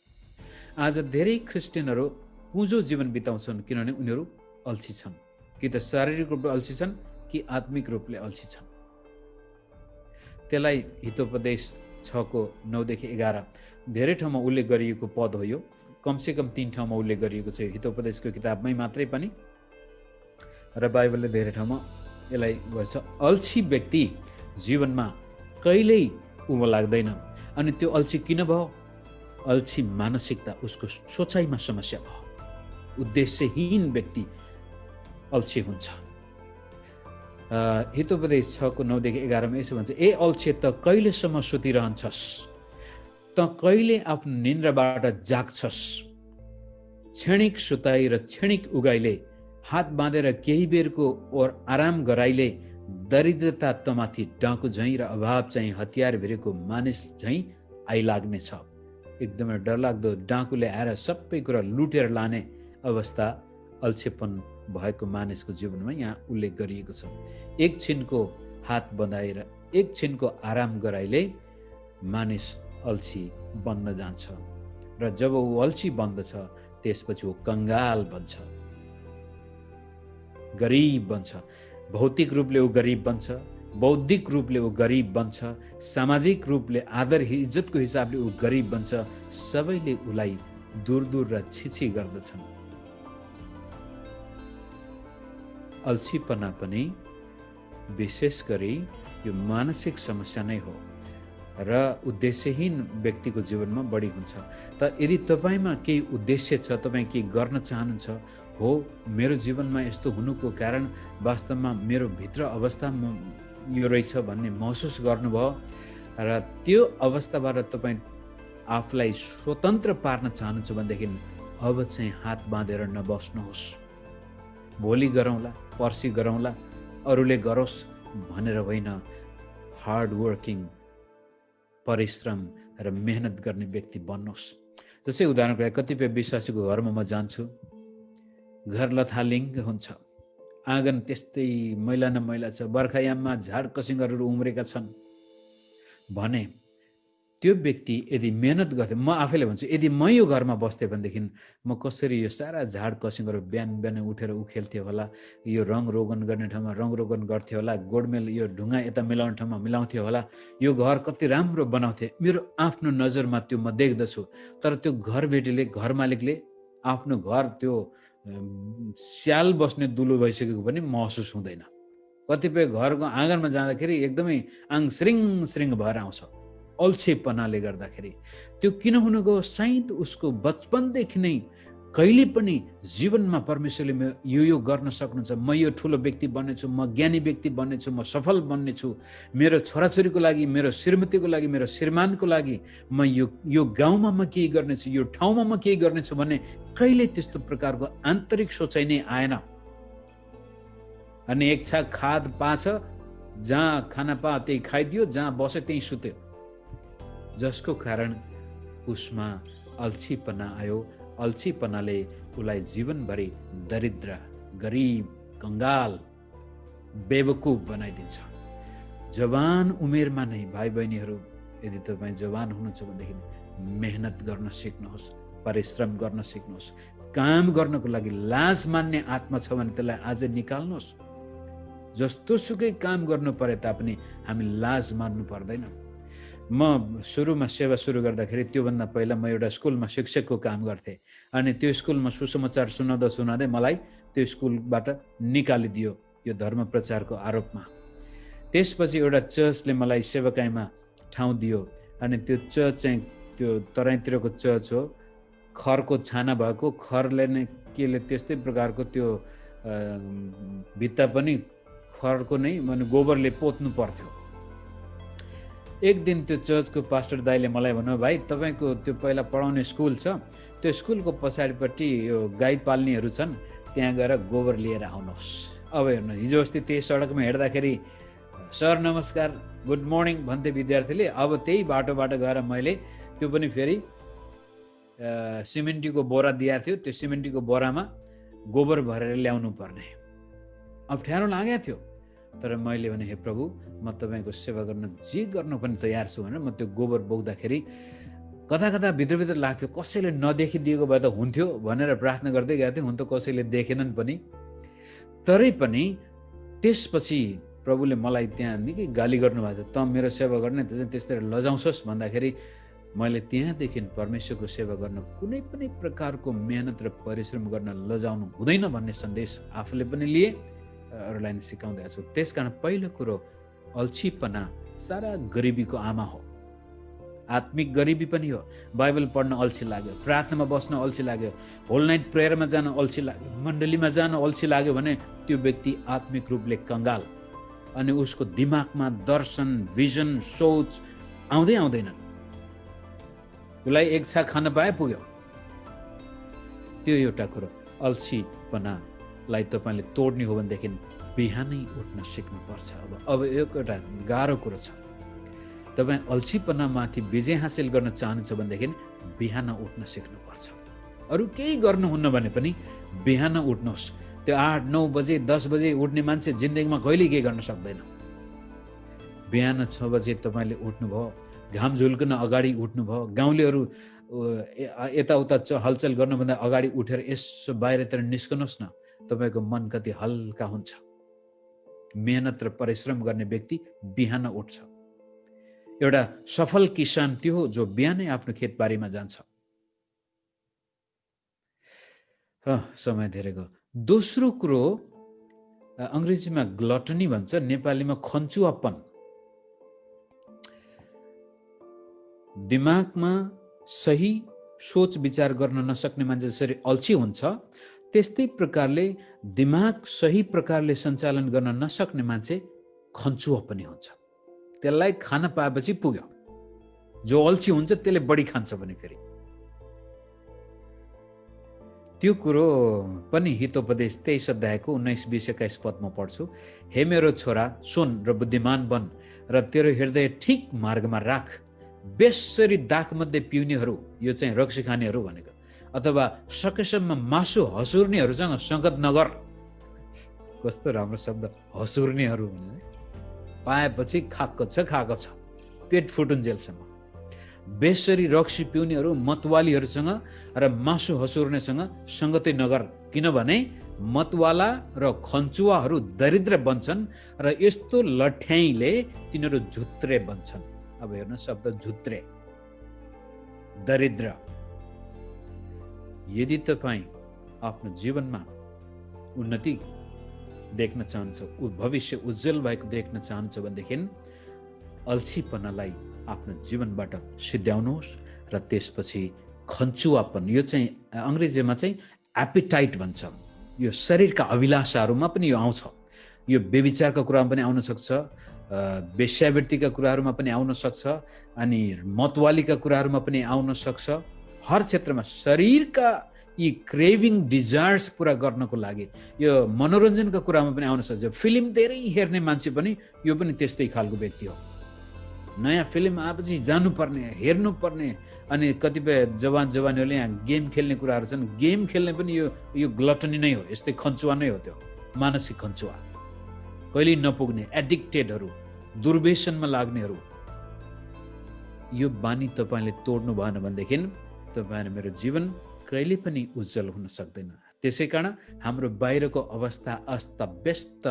आज धेरै क्रिस्चियनहरू कुँजो जीवन बिताउँछन् किनभने उनीहरू अल्छी छन्, कि त शारीरिक रूपले अल्छी छन् कि आत्मिक रूपले अल्छी छन्। त्यसलाई हितोपदेश 6:9-11 धेरै ठाउँमा उल्लेख गरिएको पद हो यो। कमसेकम 3 ठाउँमा उल्लेख गरिएको छ हितोपदेशको किताबमै मात्रै पनि, र बाइबलले धेरै ठाउँमा यसलाई गर्छ। अल्छी व्यक्ति जीवनमा कहिल्यै उँभो लाग्दैन। अनि त्यो अल्छी किन भयो? अल्छी मानसिकता, उसको सोचाइमा समस्या भयो। उद्देश्यहीन व्यक्ति अल्छी हुन्छ। हितोपदेश 6:9-11 यसो भन्छ, ए अल्छे त कहिलेसम्म सुतिरहन्छस्? त कहिले आफ्नो निन्द्राबाट जाग्छस्? क्षणिक सुताई र क्षणिक उगाइले, हात बाँधेर केही बेरको ओर आराम गराइले, दरिद्रता तमाथि डाँकु झैँ र अभाव चाहिँ हतियार भिरेको मानिस झैँ आइलाग्नेछ। एकदमै डरलाग्दो डाँकुले आएर सबै कुरा लुटेर लाने अवस्था अल्छेपन भएको मानिसको जीवनमा यहाँ उल्लेख गरिएको छ। एकछिनको हात बँधाएर एकछिनको आराम गराइले मानिस अल्छी बन्न जान्छ, र जब ऊ अल्छी बन्दछ त्यसपछि ऊ कंगाल बन्छ, गरिब बन्छ। भौतिक रूपले ऊ गरिब बन्छ, बौद्धिक रूपले ऊ गरिब बन्छ, सामाजिक रूपले आदर इज्जतको हिसाबले ऊ गरिब बन्छ। सबैले उलाई दूर दूर र छिछि गर्दछन्। अल्छीपना पनि विशेष गरी यो मानसिक समस्या नै हो र उद्देश्यहीन व्यक्तिको जीवनमा बढी हुन्छ। त यदि तपाईमा केही उद्देश्य छ, तपाईँ केही गर्न चाहनुहुन्छ, हो मेरो जीवनमा यस्तो हुनुको कारण वास्तवमा मेरो भित्र अवस्था यो रहेछ भन्ने महसुस गर्नुभयो र त्यो अवस्थाबाट तपाईँ आफूलाई स्वतन्त्र पार्न चाहनुहुन्छ भनेदेखि अब चाहिँ हात बाँधेर नबस्नुहोस्। भोलि गरौँला, पर्सि गरौँला, अरूले गरोस् भनेर होइन। हार्ड वर्किङ, परिश्रम र मेहनत गर्ने व्यक्ति बन्नुहोस्। जस्तै उदाहरणको लागि कतिपय विश्वासीको घरमा म जान्छु, घर लथालिङ्ग हुन्छ, आँगन त्यस्तै मैला न मैला छ, बर्खायाममा झाड कसिङ्गरहरू उम्रेका छन् भने त्यो व्यक्ति यदि मेहनत गर्थे, म आफैले भन्छु, यदि म यो घरमा बस्थेँ भनेदेखि म कसरी यो सारा झाड कसिङ्गरहरू बिहान बिहान उठेर उखेल्थेँ होला, यो रङ रोगन गर्ने ठाउँमा रङ रोगन गर्थेँ होला, गोडमेल यो ढुङ्गा यता मिलाउने ठाउँमा मिलाउँथेँ होला, यो घर कति राम्रो बनाउँथेँ। मेरो आफ्नो नजरमा त्यो म देख्दछु। तर त्यो घरबेटीले, घर मालिकले आफ्नो घर त्यो स्याल बस्ने दुलो भइसकेको पनि महसुस हुँदैन। कतिपय घरको आँगनमा जाँदाखेरि एकदमै आङ श्रिङ श्रिङ भएर आउँछ अल्छेपनाले गर्दाखेरि। त्यो किन हुन गयो? सायद उसको बचपनदेखि नै कहिले पनि जीवनमा परमेश्वरले यो गर्न सक्नुहुन्छ, म यो ठुलो व्यक्ति बन्नेछु, म ज्ञानी व्यक्ति बन्नेछु, म सफल बन्नेछु, मेरो छोराछोरीको लागि, मेरो श्रीमतीको लागि, मेरो श्रीमानको लागि म यो गाउँमा म केही गर्नेछु, यो ठाउँमा म केही गर्नेछु भन्ने कहिले त्यस्तो प्रकारको आन्तरिक सोचाइ नै आएन। अनि एक छाक खाद पाछ, जहाँ खाना पा त्यही खाइदियो, जहाँ बस्यो त्यही सुत्यो, जसको कारण उसमा अल्छीपना आयो। अल्छीपनाले उसलाई जीवनभरि दरिद्र, गरिब, कंगाल, बेवकूफ बनाइदिन्छ। जवान उमेरमा नै भाइ बहिनीहरू, यदि तपाईँ जवान हुनुहुन्छ भनेदेखि मेहनत गर्न सिक्नुहोस्, परिश्रम गर्न सिक्नुहोस्। काम गर्नको लागि लाज मान्ने आत्मा छ भने त्यसलाई आजै निकाल्नुहोस्। जस्तो सुकै काम गर्नु परे तापनि हामी लाज मान्नु पर्दैन। म सुरुमा सेवा सुरु गर्दाखेरि त्योभन्दा पहिला म एउटा स्कुलमा शिक्षकको काम गर्थेँ। अनि त्यो स्कुलमा सुसमाचार सुनाउँदै मलाई त्यो स्कुलबाट निकालिदियो यो धर्म प्रचारको आरोपमा। त्यसपछि एउटा चर्चले मलाई सेवाकाईमा ठाउँ दियो। अनि त्यो चर्च चाहिँ त्यो तराईतिरको चर्च हो, खरको छाना भएको, खरले नै केले त्यस्तै प्रकारको त्यो भित्ता पनि खरको नै माने गोबरले पोत्नु पर्थ्यो। एक दिन त्यो चर्चको पास्टर दाइले मलाई भन्नु, भाइ तपाईँको त्यो पहिला पढाउने स्कुल छ, त्यो स्कुलको पछाडिपट्टि यो गाई पाल्नेहरू छन्, त्यहाँ गएर गोबर लिएर आउनुहोस्। अब हेर्नु, हिजो अस्ति त्यही सडकमा हिँड्दाखेरि सर नमस्कार, गुड मर्निङ भन्थे विद्यार्थीले। अब त्यही बाटोबाट गएर मैले त्यो पनि फेरि सिमेन्टीको बोरा दिएको थियो, त्यो सिमेन्टीको बोरामा गोबर भरेर ल्याउनु पर्ने, अप्ठ्यारो लागेको थियो। तर मैले भने, हे प्रभु, म तपाईँको सेवा गर्न जे गर्न पनि तयार छु भनेर म त्यो गोबर बोक्दाखेरि कता कता भित्रभित्र लाग्थ्यो, कसैले नदेखिदिएको भए त हुन्थ्यो भनेर प्रार्थना गर्दै गएको थिएँ। हुन त कसैले देखेनन् पनि, तरै पनि त्यसपछि प्रभुले मलाई त्यहाँ निकै गाली गर्नुभएको छ, त मेरो सेवा गर्ने त्यस्तै लजाउँछस् भन्दाखेरि मैले त्यहाँदेखि परमेश्वरको सेवा गर्न कुनै पनि प्रकारको मेहनत र परिश्रम गर्न लजाउनु हुँदैन भन्ने सन्देश आफूले पनि लिए, अरूलाई पनि सिकाउँदै छु। त्यसकारण पहिलो कुरो, अल्छीपना सारा गरिबीको आमा हो। आत्मिक गरिबी पनि हो। बाइबल पढ्न अल्छी लाग्यो, प्रार्थनामा बस्न अल्छी लाग्यो, होल नाइट प्रेयरमा जान अल्छी लाग्यो, मण्डलीमा जान अल्छी लाग्यो भने त्यो व्यक्ति आत्मिक रूपले कङ्गाल, अनि उसको दिमागमा दर्शन, भिजन, सोच आउँदैनन्। उसलाई एक छाक खान पाए पुग्यो। त्यो एउटा कुरो। अल्छीपनालाई तपाईँले तोड्ने हो भनेदेखि बिहानै उठ्न सिक्नुपर्छ। अब एउटा गाह्रो कुरो छ, तपाईँ अल्छीपनामाथि विजय हासिल गर्न चाहनुहुन्छ भनेदेखि बिहान उठ्न सिक्नुपर्छ। अरू केही गर्नुहुन्न भने पनि बिहान उठ्नुहोस्। त्यो 8, 9 बजे 10 बजे उठ्ने मान्छे जिन्दगीमा कहिले केही गर्न सक्दैन। बिहान 6 बजे तपाईँले उठ्नुभयो, घाम झुल्कन अगाडि उठ्नुभयो, गाउँलेहरू यताउता हलचल गर्नुभन्दा अगाडि उठेर यसो बाहिरतिर निस्कनुहोस् न, तपाईँको मन कति हल्का हुन्छ। मेहनत र परिश्रम गर्ने व्यक्ति बिहान उठ्छ। एउटा सफल किसान त्यो हो जो बिहानै आफ्नो खेतबारीमा जान्छ। समय धेरै गयो। दोस्रो कुरो, अङ्ग्रेजीमा ग्लटनी भन्छ, नेपालीमा खन्चुवापन। दिमागमा सही सोच विचार गर्न नसक्ने मान्छे जसरी अल्छी हुन्छ, त्यस्तै प्रकारले दिमाग सही प्रकारले सञ्चालन गर्न नसक्ने मान्छे खन्चुवा पनि हुन्छ। त्यसलाई खान पाएपछि पुग्यो। जो अल्छी हुन्छ त्यसले बढी खान्छ भने फेरि। त्यो कुरो पनि हितोपदेश 23 अध्यायको 19, 20, 21 पदमा पढ्छु। हे मेरो छोरा, सुन र बुद्धिमान बन र तेरो हृदय ठिक मार्गमा राख। बेसरी दाखमध्ये पिउनेहरू, यो चाहिँ रक्सी खानेहरू भनेको, अथवा सकेसम्म मासु हसुर्नेहरूसँग सङ्गत नगर। कस्तो राम्रो शब्द, हसुर्नेहरू भने पाएपछि खाएको छ, पेट फुटुन्जेलसम्म। बेसरी रक्सी पिउनेहरू, मतवालीहरूसँग र मासु हसुर्नेसँग सङ्गतै नगर, किनभने मतवाला र खन्चुवाहरू दरिद्र बन्छन् र यस्तो लठ्याइले तिनीहरू झुत्रे बन्छन्। अब हेर्नु शब्द झुत्रे, दरिद्र। यदि तपाईँ आफ्नो जीवनमा उन्नति देख्न चाहन्छ, भविष्य उज्जवल भएको देख्न चाहन्छ भनेदेखि अल्छीपनालाई आफ्नो जीवनबाट सिद्ध्याउनुहोस् र त्यसपछि खन्चुवापन, यो चाहिँ अङ्ग्रेजीमा चाहिँ एपिटाइट भन्छ। यो शरीरका अभिलाषाहरूमा पनि यो आउँछ। यो व्यभिचारका कुरामा पनि आउन सक्छ, वेश्यावृत्तिका कुराहरूमा पनि आउन सक्छ, अनि मतवालीका कुराहरूमा पनि आउन सक्छ। हर क्षेत्रमा शरीरका यी क्रेभिङ डिजायर्स पुरा गर्नको लागि यो मनोरञ्जनका कुरामा पनि आउन सक्छ। फिल्म धेरै हेर्ने मान्छे पनि यो पनि त्यस्तै खालको व्यक्ति हो। नयाँ फिल्म आएपछि जानुपर्ने, हेर्नुपर्ने। अनि कतिपय जवानीहरूले यहाँ गेम खेल्ने कुराहरू छन्, गेम खेल्ने पनि यो ग्लटनी नै हो। यस्तै खन्चुवा नै हो, त्यो मानसिक खन्चुवा। कहिले नपुग्ने एडिक्टेडहरू, दुर्व्यसनमा लाग्नेहरू। यो बानी तपाईँले तोड्नु भएन भनेदेखि तपाईँ मेरो जीवन कहिले पनि उज्जवल हुन सक्दैन। त्यसै कारण हाम्रो बाहिरको अवस्था अस्तव्यस्त,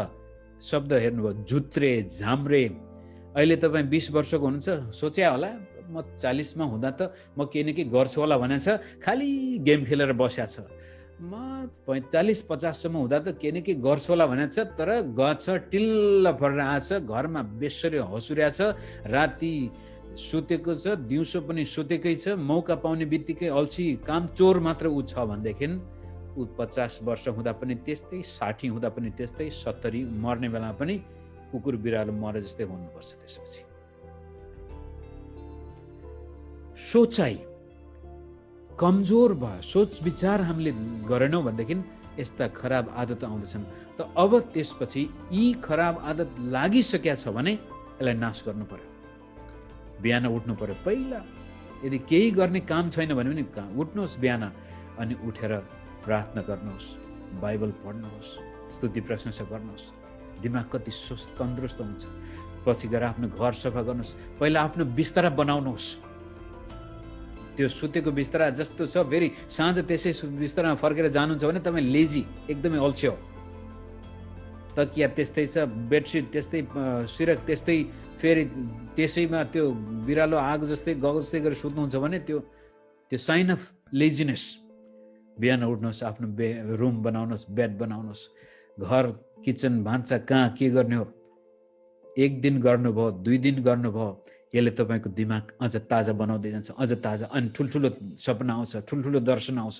शब्द हेर्नुभयो झुत्रे, झाम्रे। अहिले तपाईँ 20 वर्षको हुनुहुन्छ, सोच्या होला म 40 मा हुँदा त म केही न केही गर्छु होला भनेको छ, खालि गेम खेलेर बस्या छ। म 45, 50 सम्म हुँदा त केही न केही गर्छु होला भनेको छ, तर गछ टिल्ल फरेर आएछ, घरमा बेसरी हँसुर्या छ, राति सुतेको छ, दिउँसो पनि सुतेकै छ, मौका पाउने बित्तिकै अल्छी कामचोर मात्र ऊ छ भनेदेखि ऊ 50 वर्ष हुँदा पनि त्यस्तै, 60 हुँदा पनि त्यस्तै, 70 मर्ने बेला पनि कुकुर बिरालो मरे जस्तै हुनुपर्छ। त्यसपछि सोचाइ कमजोर भयो, सोच विचार हामीले गरेनौँ भनेदेखि यस्ता खराब आदत आउँदछन्। त अब त्यसपछि यी खराब आदत लागिसकेका छ भने यसलाई नाश गर्नु पर्यो। बिहान उठ्नु पर्यो। पहिला यदि केही गर्ने काम छैन भने पनि उठ्नुहोस् बिहान, अनि उठेर प्रार्थना गर्नुहोस्, बाइबल पढ्नुहोस्, स्तुति प्रशंसा गर्नुहोस्। दिमाग कति तन्दुरुस्त हुन्छ। पछि गएर आफ्नो घर सफा गर्नुहोस्। पहिला आफ्नो बिस्तारा बनाउनुहोस्। त्यो सुतेको बिस्तरा जस्तो छ, फेरि साँझ त्यसै बिस्तरामा फर्केर जानुहुन्छ भने तपाईँ लेजी, एकदमै अल्छ्यो। तकिया त्यस्तै छ, बेडसिट त्यस्तै, सिरक त्यस्तै, फेरि त्यसैमा त्यो बिरालो आगो जस्तै गएको जस्तै गरेर सुत्नुहुन्छ भने त्यो साइन अफ लेजिनेस। बिहान उठ्नुहोस्, आफ्नो रुम बनाउनुहोस्, बेड बनाउनुहोस्, घर किचन भान्सा कहाँ के गर्ने हो, 1 दिन गर्नुभयो, 2 दिन गर्नुभयो, यसले तपाईँको दिमाग अझ ताजा बनाउँदै जान्छ, अझ ताजा, अनि ठुल्ठुलो सपना आउँछ, ठुल्ठुलो दर्शन आउँछ।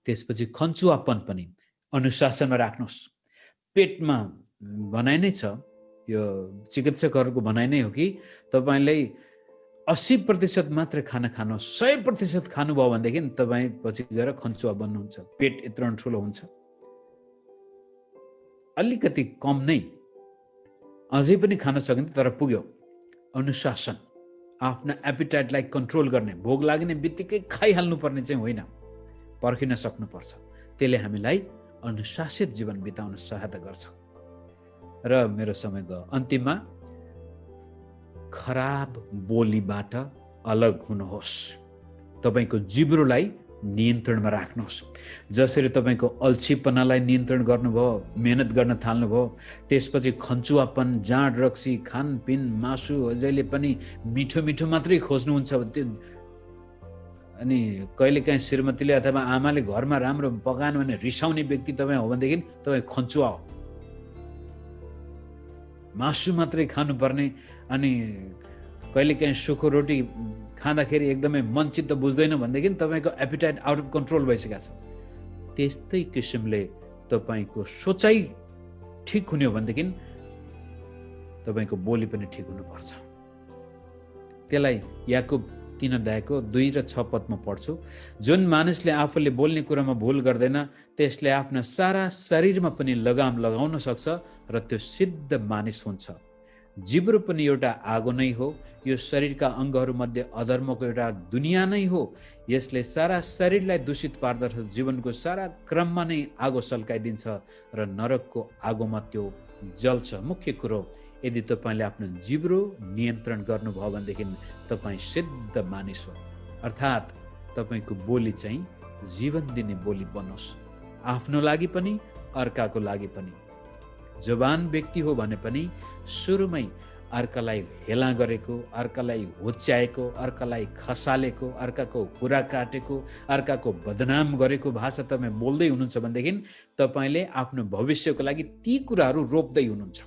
त्यसपछि खन्चुवापन पनि अनुशासनमा राख्नुहोस्। पेटमा भनाइ नै छ, यो चिकित्सकहरूको भनाइ नै हो कि तपाईँले 80% मात्रै खाना खानुहोस्। 100% खानुभयो भनेदेखि तपाईँ पछि गएर खन्चुवा बन्नुहुन्छ, पेट यत्रो ठुलो हुन्छ। अलिकति कम नै, अझै पनि खान सकिन्छ तर पुग्यो। अनुशासन, आफ्ना एपिटाइटलाई कन्ट्रोल गर्ने, भोग लाग्ने बित्तिकै खाइहाल्नु पर्ने चाहिँ होइन, पर्खिन सक्नुपर्छ। त्यसले हामीलाई अनुशासित जीवन बिताउन सहायता गर्छ। र मेरो समयको अन्तिममा खराब बोलीबाट अलग हुनुहोस्। तपाईको जिब्रोलाई नियन्त्रणमा राख्नुहोस्। जसरी तपाईको अल्छीपनालाई नियन्त्रण गर्नुभयो, मेहनत गर्न थाल्नुभयो, त्यसपछि खन्चुवापन, जाँड रक्सी, खानपिन, मासु अझैले पनि मिठो मिठो मात्रै खोज्नुहुन्छ, त्यो अनि कहिलेकाहीँ श्रीमतीले अथवा आमाले घरमा राम्रो पकाएन भने रिसाउने व्यक्ति तपाईँ हो भनेदेखि तपाईँ खन्चुवा हो। मासु मात्रै खानुपर्ने, अनि कहिलेकाहीँ सुखो रोटी खाँदाखेरि एकदमै मनचित्त बुझ्दैन भनेदेखि तपाईँको एपिटाइट आउट अफ कन्ट्रोल भइसकेको छ। त्यस्तै किसिमले तपाईँको सोचाइ ठिक हुने हो भनेदेखि तपाईँको बोली पनि ठिक हुनुपर्छ। त्यसलाई याकुब 3 अध्यायको 2 र 6 पदमा पढ्छु। जुन मानिसले आफूले बोल्ने कुरामा भुल गर्दैन, त्यसले आफ्ना सारा शरीरमा पनि लगाम लगाउन सक्छ र त्यो सिद्ध मानिस हुन्छ। जिब्रो पनि एउटा आगो नै हो, यो शरीरका अङ्गहरूमध्ये अधर्मको एउटा दुनिया नै हो। यसले सारा शरीरलाई दूषित पार्दछ, जीवनको सारा क्रममा नै आगो सल्काइदिन्छ र नरकको आगोमा त्यो जल्छ। मुख्य कुरो, यदि तपाईँले आफ्नो जिब्रो नियन्त्रण गर्नुभयो भनेदेखि तपाईँ सिद्ध मानिस हो। अर्थात् तपाईँको बोली चाहिँ जीवन दिने बोली बनोस्, आफ्नो लागि पनि अर्काको लागि पनि। जवान व्यक्ति हो भने पनि सुरुमै अर्कालाई हेला गरेको, अर्कालाई होच्याएको, अर्कालाई खसालेको, अर्काको कुरा काटेको, अर्काको बदनाम गरेको भाषा तपाईँ बोल्दै हुनुहुन्छ भनेदेखि तपाईँले आफ्नो भविष्यको लागि ती कुराहरू रोप्दै हुनुहुन्छ।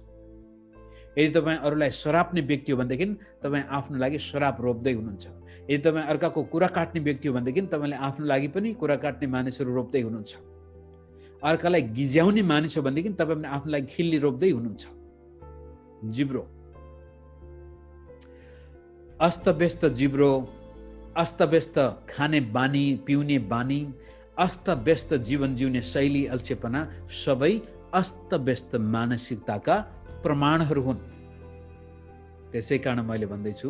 यदि तपाईँ अरूलाई सराप्ने व्यक्ति हो भनेदेखि तपाईँ आफ्नो लागि सराप रोप्दै हुनुहुन्छ। यदि तपाईँ अर्काको कुरा काट्ने व्यक्ति हो भनेदेखि तपाईँले आफ्नो लागि पनि कुरा काट्ने मानिसहरू रोप्दै हुनुहुन्छ। अर्कालाई गिज्याउने मानिस हो भनेदेखि तपाईँ आफ्नो लागि खिल्ली रोप्दै हुनुहुन्छ। जिब्रो, अस्तव्यस्त जिब्रो, अस्तव्यस्त खाने बानी, पिउने बानी, अस्तव्यस्त जीवन जिउने शैली, अल्छेपना सबै अस्तव्यस्त मानसिकताका प्रमाणहरू हुन्। त्यसै कारण मैले भन्दैछु,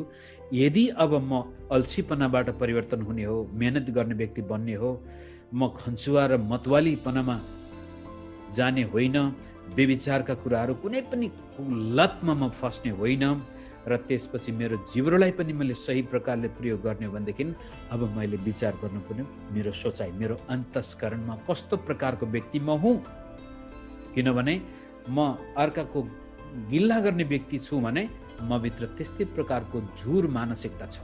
यदि अब म अल्छीपनाबाट परिवर्तन हुने हो, मेहनत गर्ने व्यक्ति बन्ने हो, म खन्चुवा र मतवालीपनामा जाने होइन, बेविचारका कुराहरू कुनै पनि लतमा म फस्ने होइन, र त्यसपछि मेरो जिब्रोलाई पनि मैले सही प्रकारले प्रयोग गर्ने हो भनेदेखि अब मैले विचार गर्नुपर्ने मेरो सोचाइ, मेरो अन्तस्करणमा कस्तो प्रकारको व्यक्ति म हुँ। किनभने म अर्काको गिल्ला गर्ने व्यक्ति छु भने म भित्र त्यस्तै प्रकारको झुर मानसिकता छ।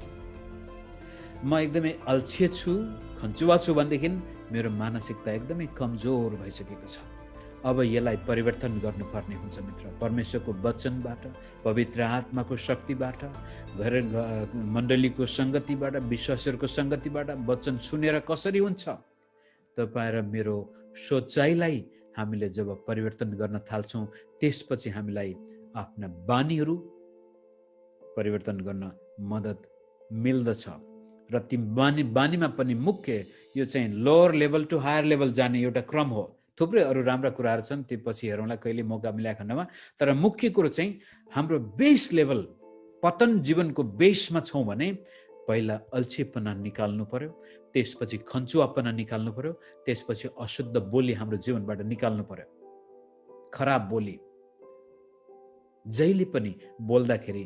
म एकदमै अल्छे छु, खन्चुवा छु भनेदेखि मेरो मानसिकता एकदमै कमजोर भइसकेको छ। अब यसलाई परिवर्तन गर्नुपर्ने हुन्छ मित्र। परमेश्वरको वचनबाट, पवित्र आत्माको शक्तिबाट, घर मण्डलीको सङ्गतिबाट, विश्वासहरूको सङ्गतिबाट वचन सुनेर कसरी हुन्छ? तपाईँ र मेरो सोचाइलाई हामीले जब परिवर्तन गर्न थाल्छौँ, त्यसपछि हामीलाई आफ्ना बानीहरू परिवर्तन गर्न मद्दत मिल्दछ। र ती बानीमा पनि मुख्य यो चाहिँ lower level to higher level जाने एउटा क्रम हो। थुप्रै अरू राम्रा कुराहरू छन्, त्यो पछि हेरौँला कहिले मौका मिलाएको खण्डमा। तर मुख्य कुरो चाहिँ हाम्रो बेस लेभल, पतन जीवनको बेसमा छौँ भने पहिला अल्छीपना निकाल्नु पर्यो, त्यसपछि खन्चुवापना निकाल्नु पर्यो, त्यसपछि अशुद्ध बोली हाम्रो जीवनबाट निकाल्नु पर्यो। खराब बोली जहिले पनि बोल्दाखेरि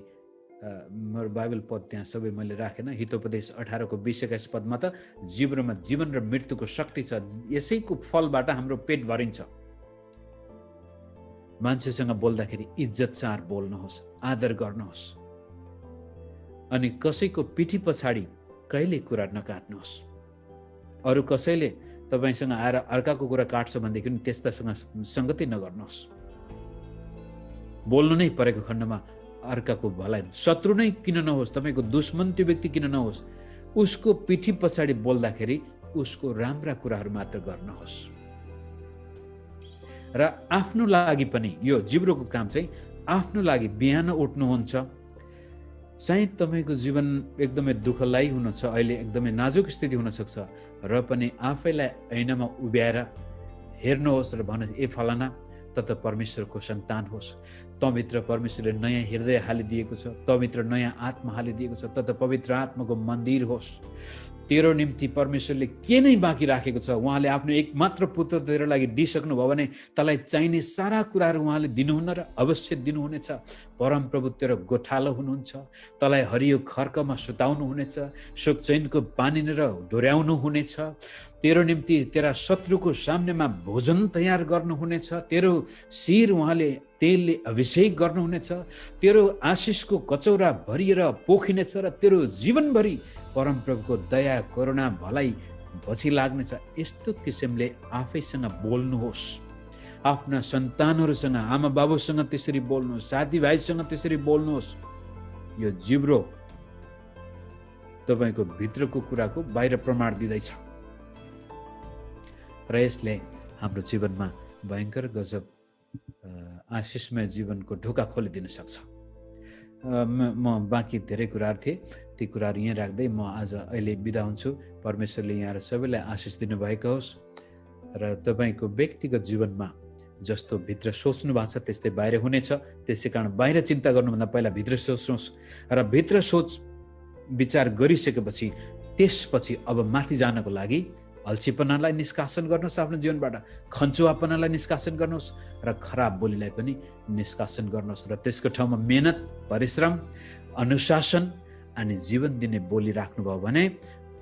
मेरो बाइबल पद त्यहाँ सबै मैले राखेन। हितोपदेश 18 को 20-21 पदमा त जिब्रोमा जीवन र मृत्युको शक्ति छ, यसैको फलबाट हाम्रो पेट भरिन्छ। मान्छेसँग बोल्दाखेरि इज्जत चार बोल्नुहोस्, आदर गर्नुहोस्, अनि कसैको पिठी पछाडि कहिले कुरा नकाट्नुहोस्। अरू कसैले तपाईसँग आएर अर्काको कुरा काट्छ भनेदेखि पनि त्यस्तासँग सङ्गति नगर्नुहोस्। बोल्नु नै परेको खण्डमा अर्काको भलाइ, शत्रु नै किन नहोस्, तपाईँको दुश्मन त्यो व्यक्ति किन नहोस्, उसको पिठी पछाडि बोल्दाखेरि उसको राम्रा कुराहरू मात्र गर्नुहोस्। र आफ्नो लागि पनि यो जिब्रोको काम चाहिँ आफ्नो लागि बिहान उठ्नुहुन्छ, सायद तपाईँको जीवन एकदमै दुःखलाई हुनुहुन्छ, अहिले एकदमै नाजुक स्थिति हुनसक्छ, र पनि आफैलाई ऐनामा उभ्याएर हेर्नुहोस् र भन्नुहोस्, ए फलाना त परमेश्वरको सन्तान होस्, तँभित्र परमेश्वरले नयाँ हृदय हालिदिएको छ, तँभित्र नयाँ आत्मा हालिदिएको छ, त पवित्र आत्माको मन्दिर होस्। तेरो निम्ति परमेश्वरले के नै बाँकी राखेको छ, उहाँले आफ्नो एकमात्र पुत्र तेरो लागि दिइसक्नु भयो भने तँलाई चाहिने सारा कुराहरू उहाँले दिनुहुन्न र अवश्य दिनुहुनेछ। परमप्रभु तेरो गोठालो हुनुहुन्छ, तँलाई हरियो खर्कमा सुताउनु हुनेछ, शोक चैनको पानीले डोर्याउनु हुनेछ, तेरो निम्ति तेरा शत्रुको सामनेमा भोजन तयार गर्नुहुनेछ, तेरो शिर उहाँले तेलले अभिषेक गर्नुहुनेछ, तेरो आशिषको कचौरा भरिएर पोखिनेछ र तेरो जीवनभरि परमप्रभुको दया करुणा भलाइ पछि लाग्नेछ। यस्तो किसिमले आफैसँग बोल्नुहोस्, आफ्ना सन्तानहरूसँग, आमा बाबुसँग त्यसरी बोल्नुहोस्, साथीभाइसँग त्यसरी बोल्नुहोस्। यो जिब्रो तपाईँको भित्रको कुराको बाहिर प्रमाण दिँदैछ र यसले हाम्रो जीवनमा भयङ्कर गजब आशिषमय जीवनको ढोका खोलिदिन सक्छ। म बाँकी धेरै कुराहरू थिए, ती कुराहरू यहाँ राख्दै म आज अहिले बिदा हुन्छु। परमेश्वरले यहाँहरू सबैलाई आशिष दिनुभएको होस् र तपाईँको व्यक्तिगत जीवनमा जस्तो भित्र सोच्नु भएको छ त्यस्तै बाहिर हुनेछ। त्यसै कारण बाहिर चिन्ता गर्नुभन्दा पहिला भित्र सोच्नुहोस् र भित्र सोच विचार गरिसकेपछि त्यसपछि अब माथि जानको लागि अल्छीपनालाई निष्कासन गर्नुहोस्, आफ्नो जीवनबाट खन्चुवापनालाई निष्कासन गर्नुहोस् र खराब बोलीलाई पनि निष्कासन गर्नुहोस् र त्यसको ठाउँमा मेहनत, परिश्रम, अनुशासन अनि जीवन दिने बोली राख्नुभयो भने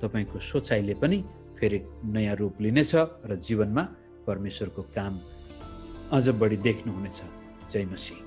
तपाईँको सोचाइले पनि फेरि नयाँ रूप लिनेछ र जीवनमा परमेश्वरको काम अझ बढी देख्नुहुनेछ। जय मसीह।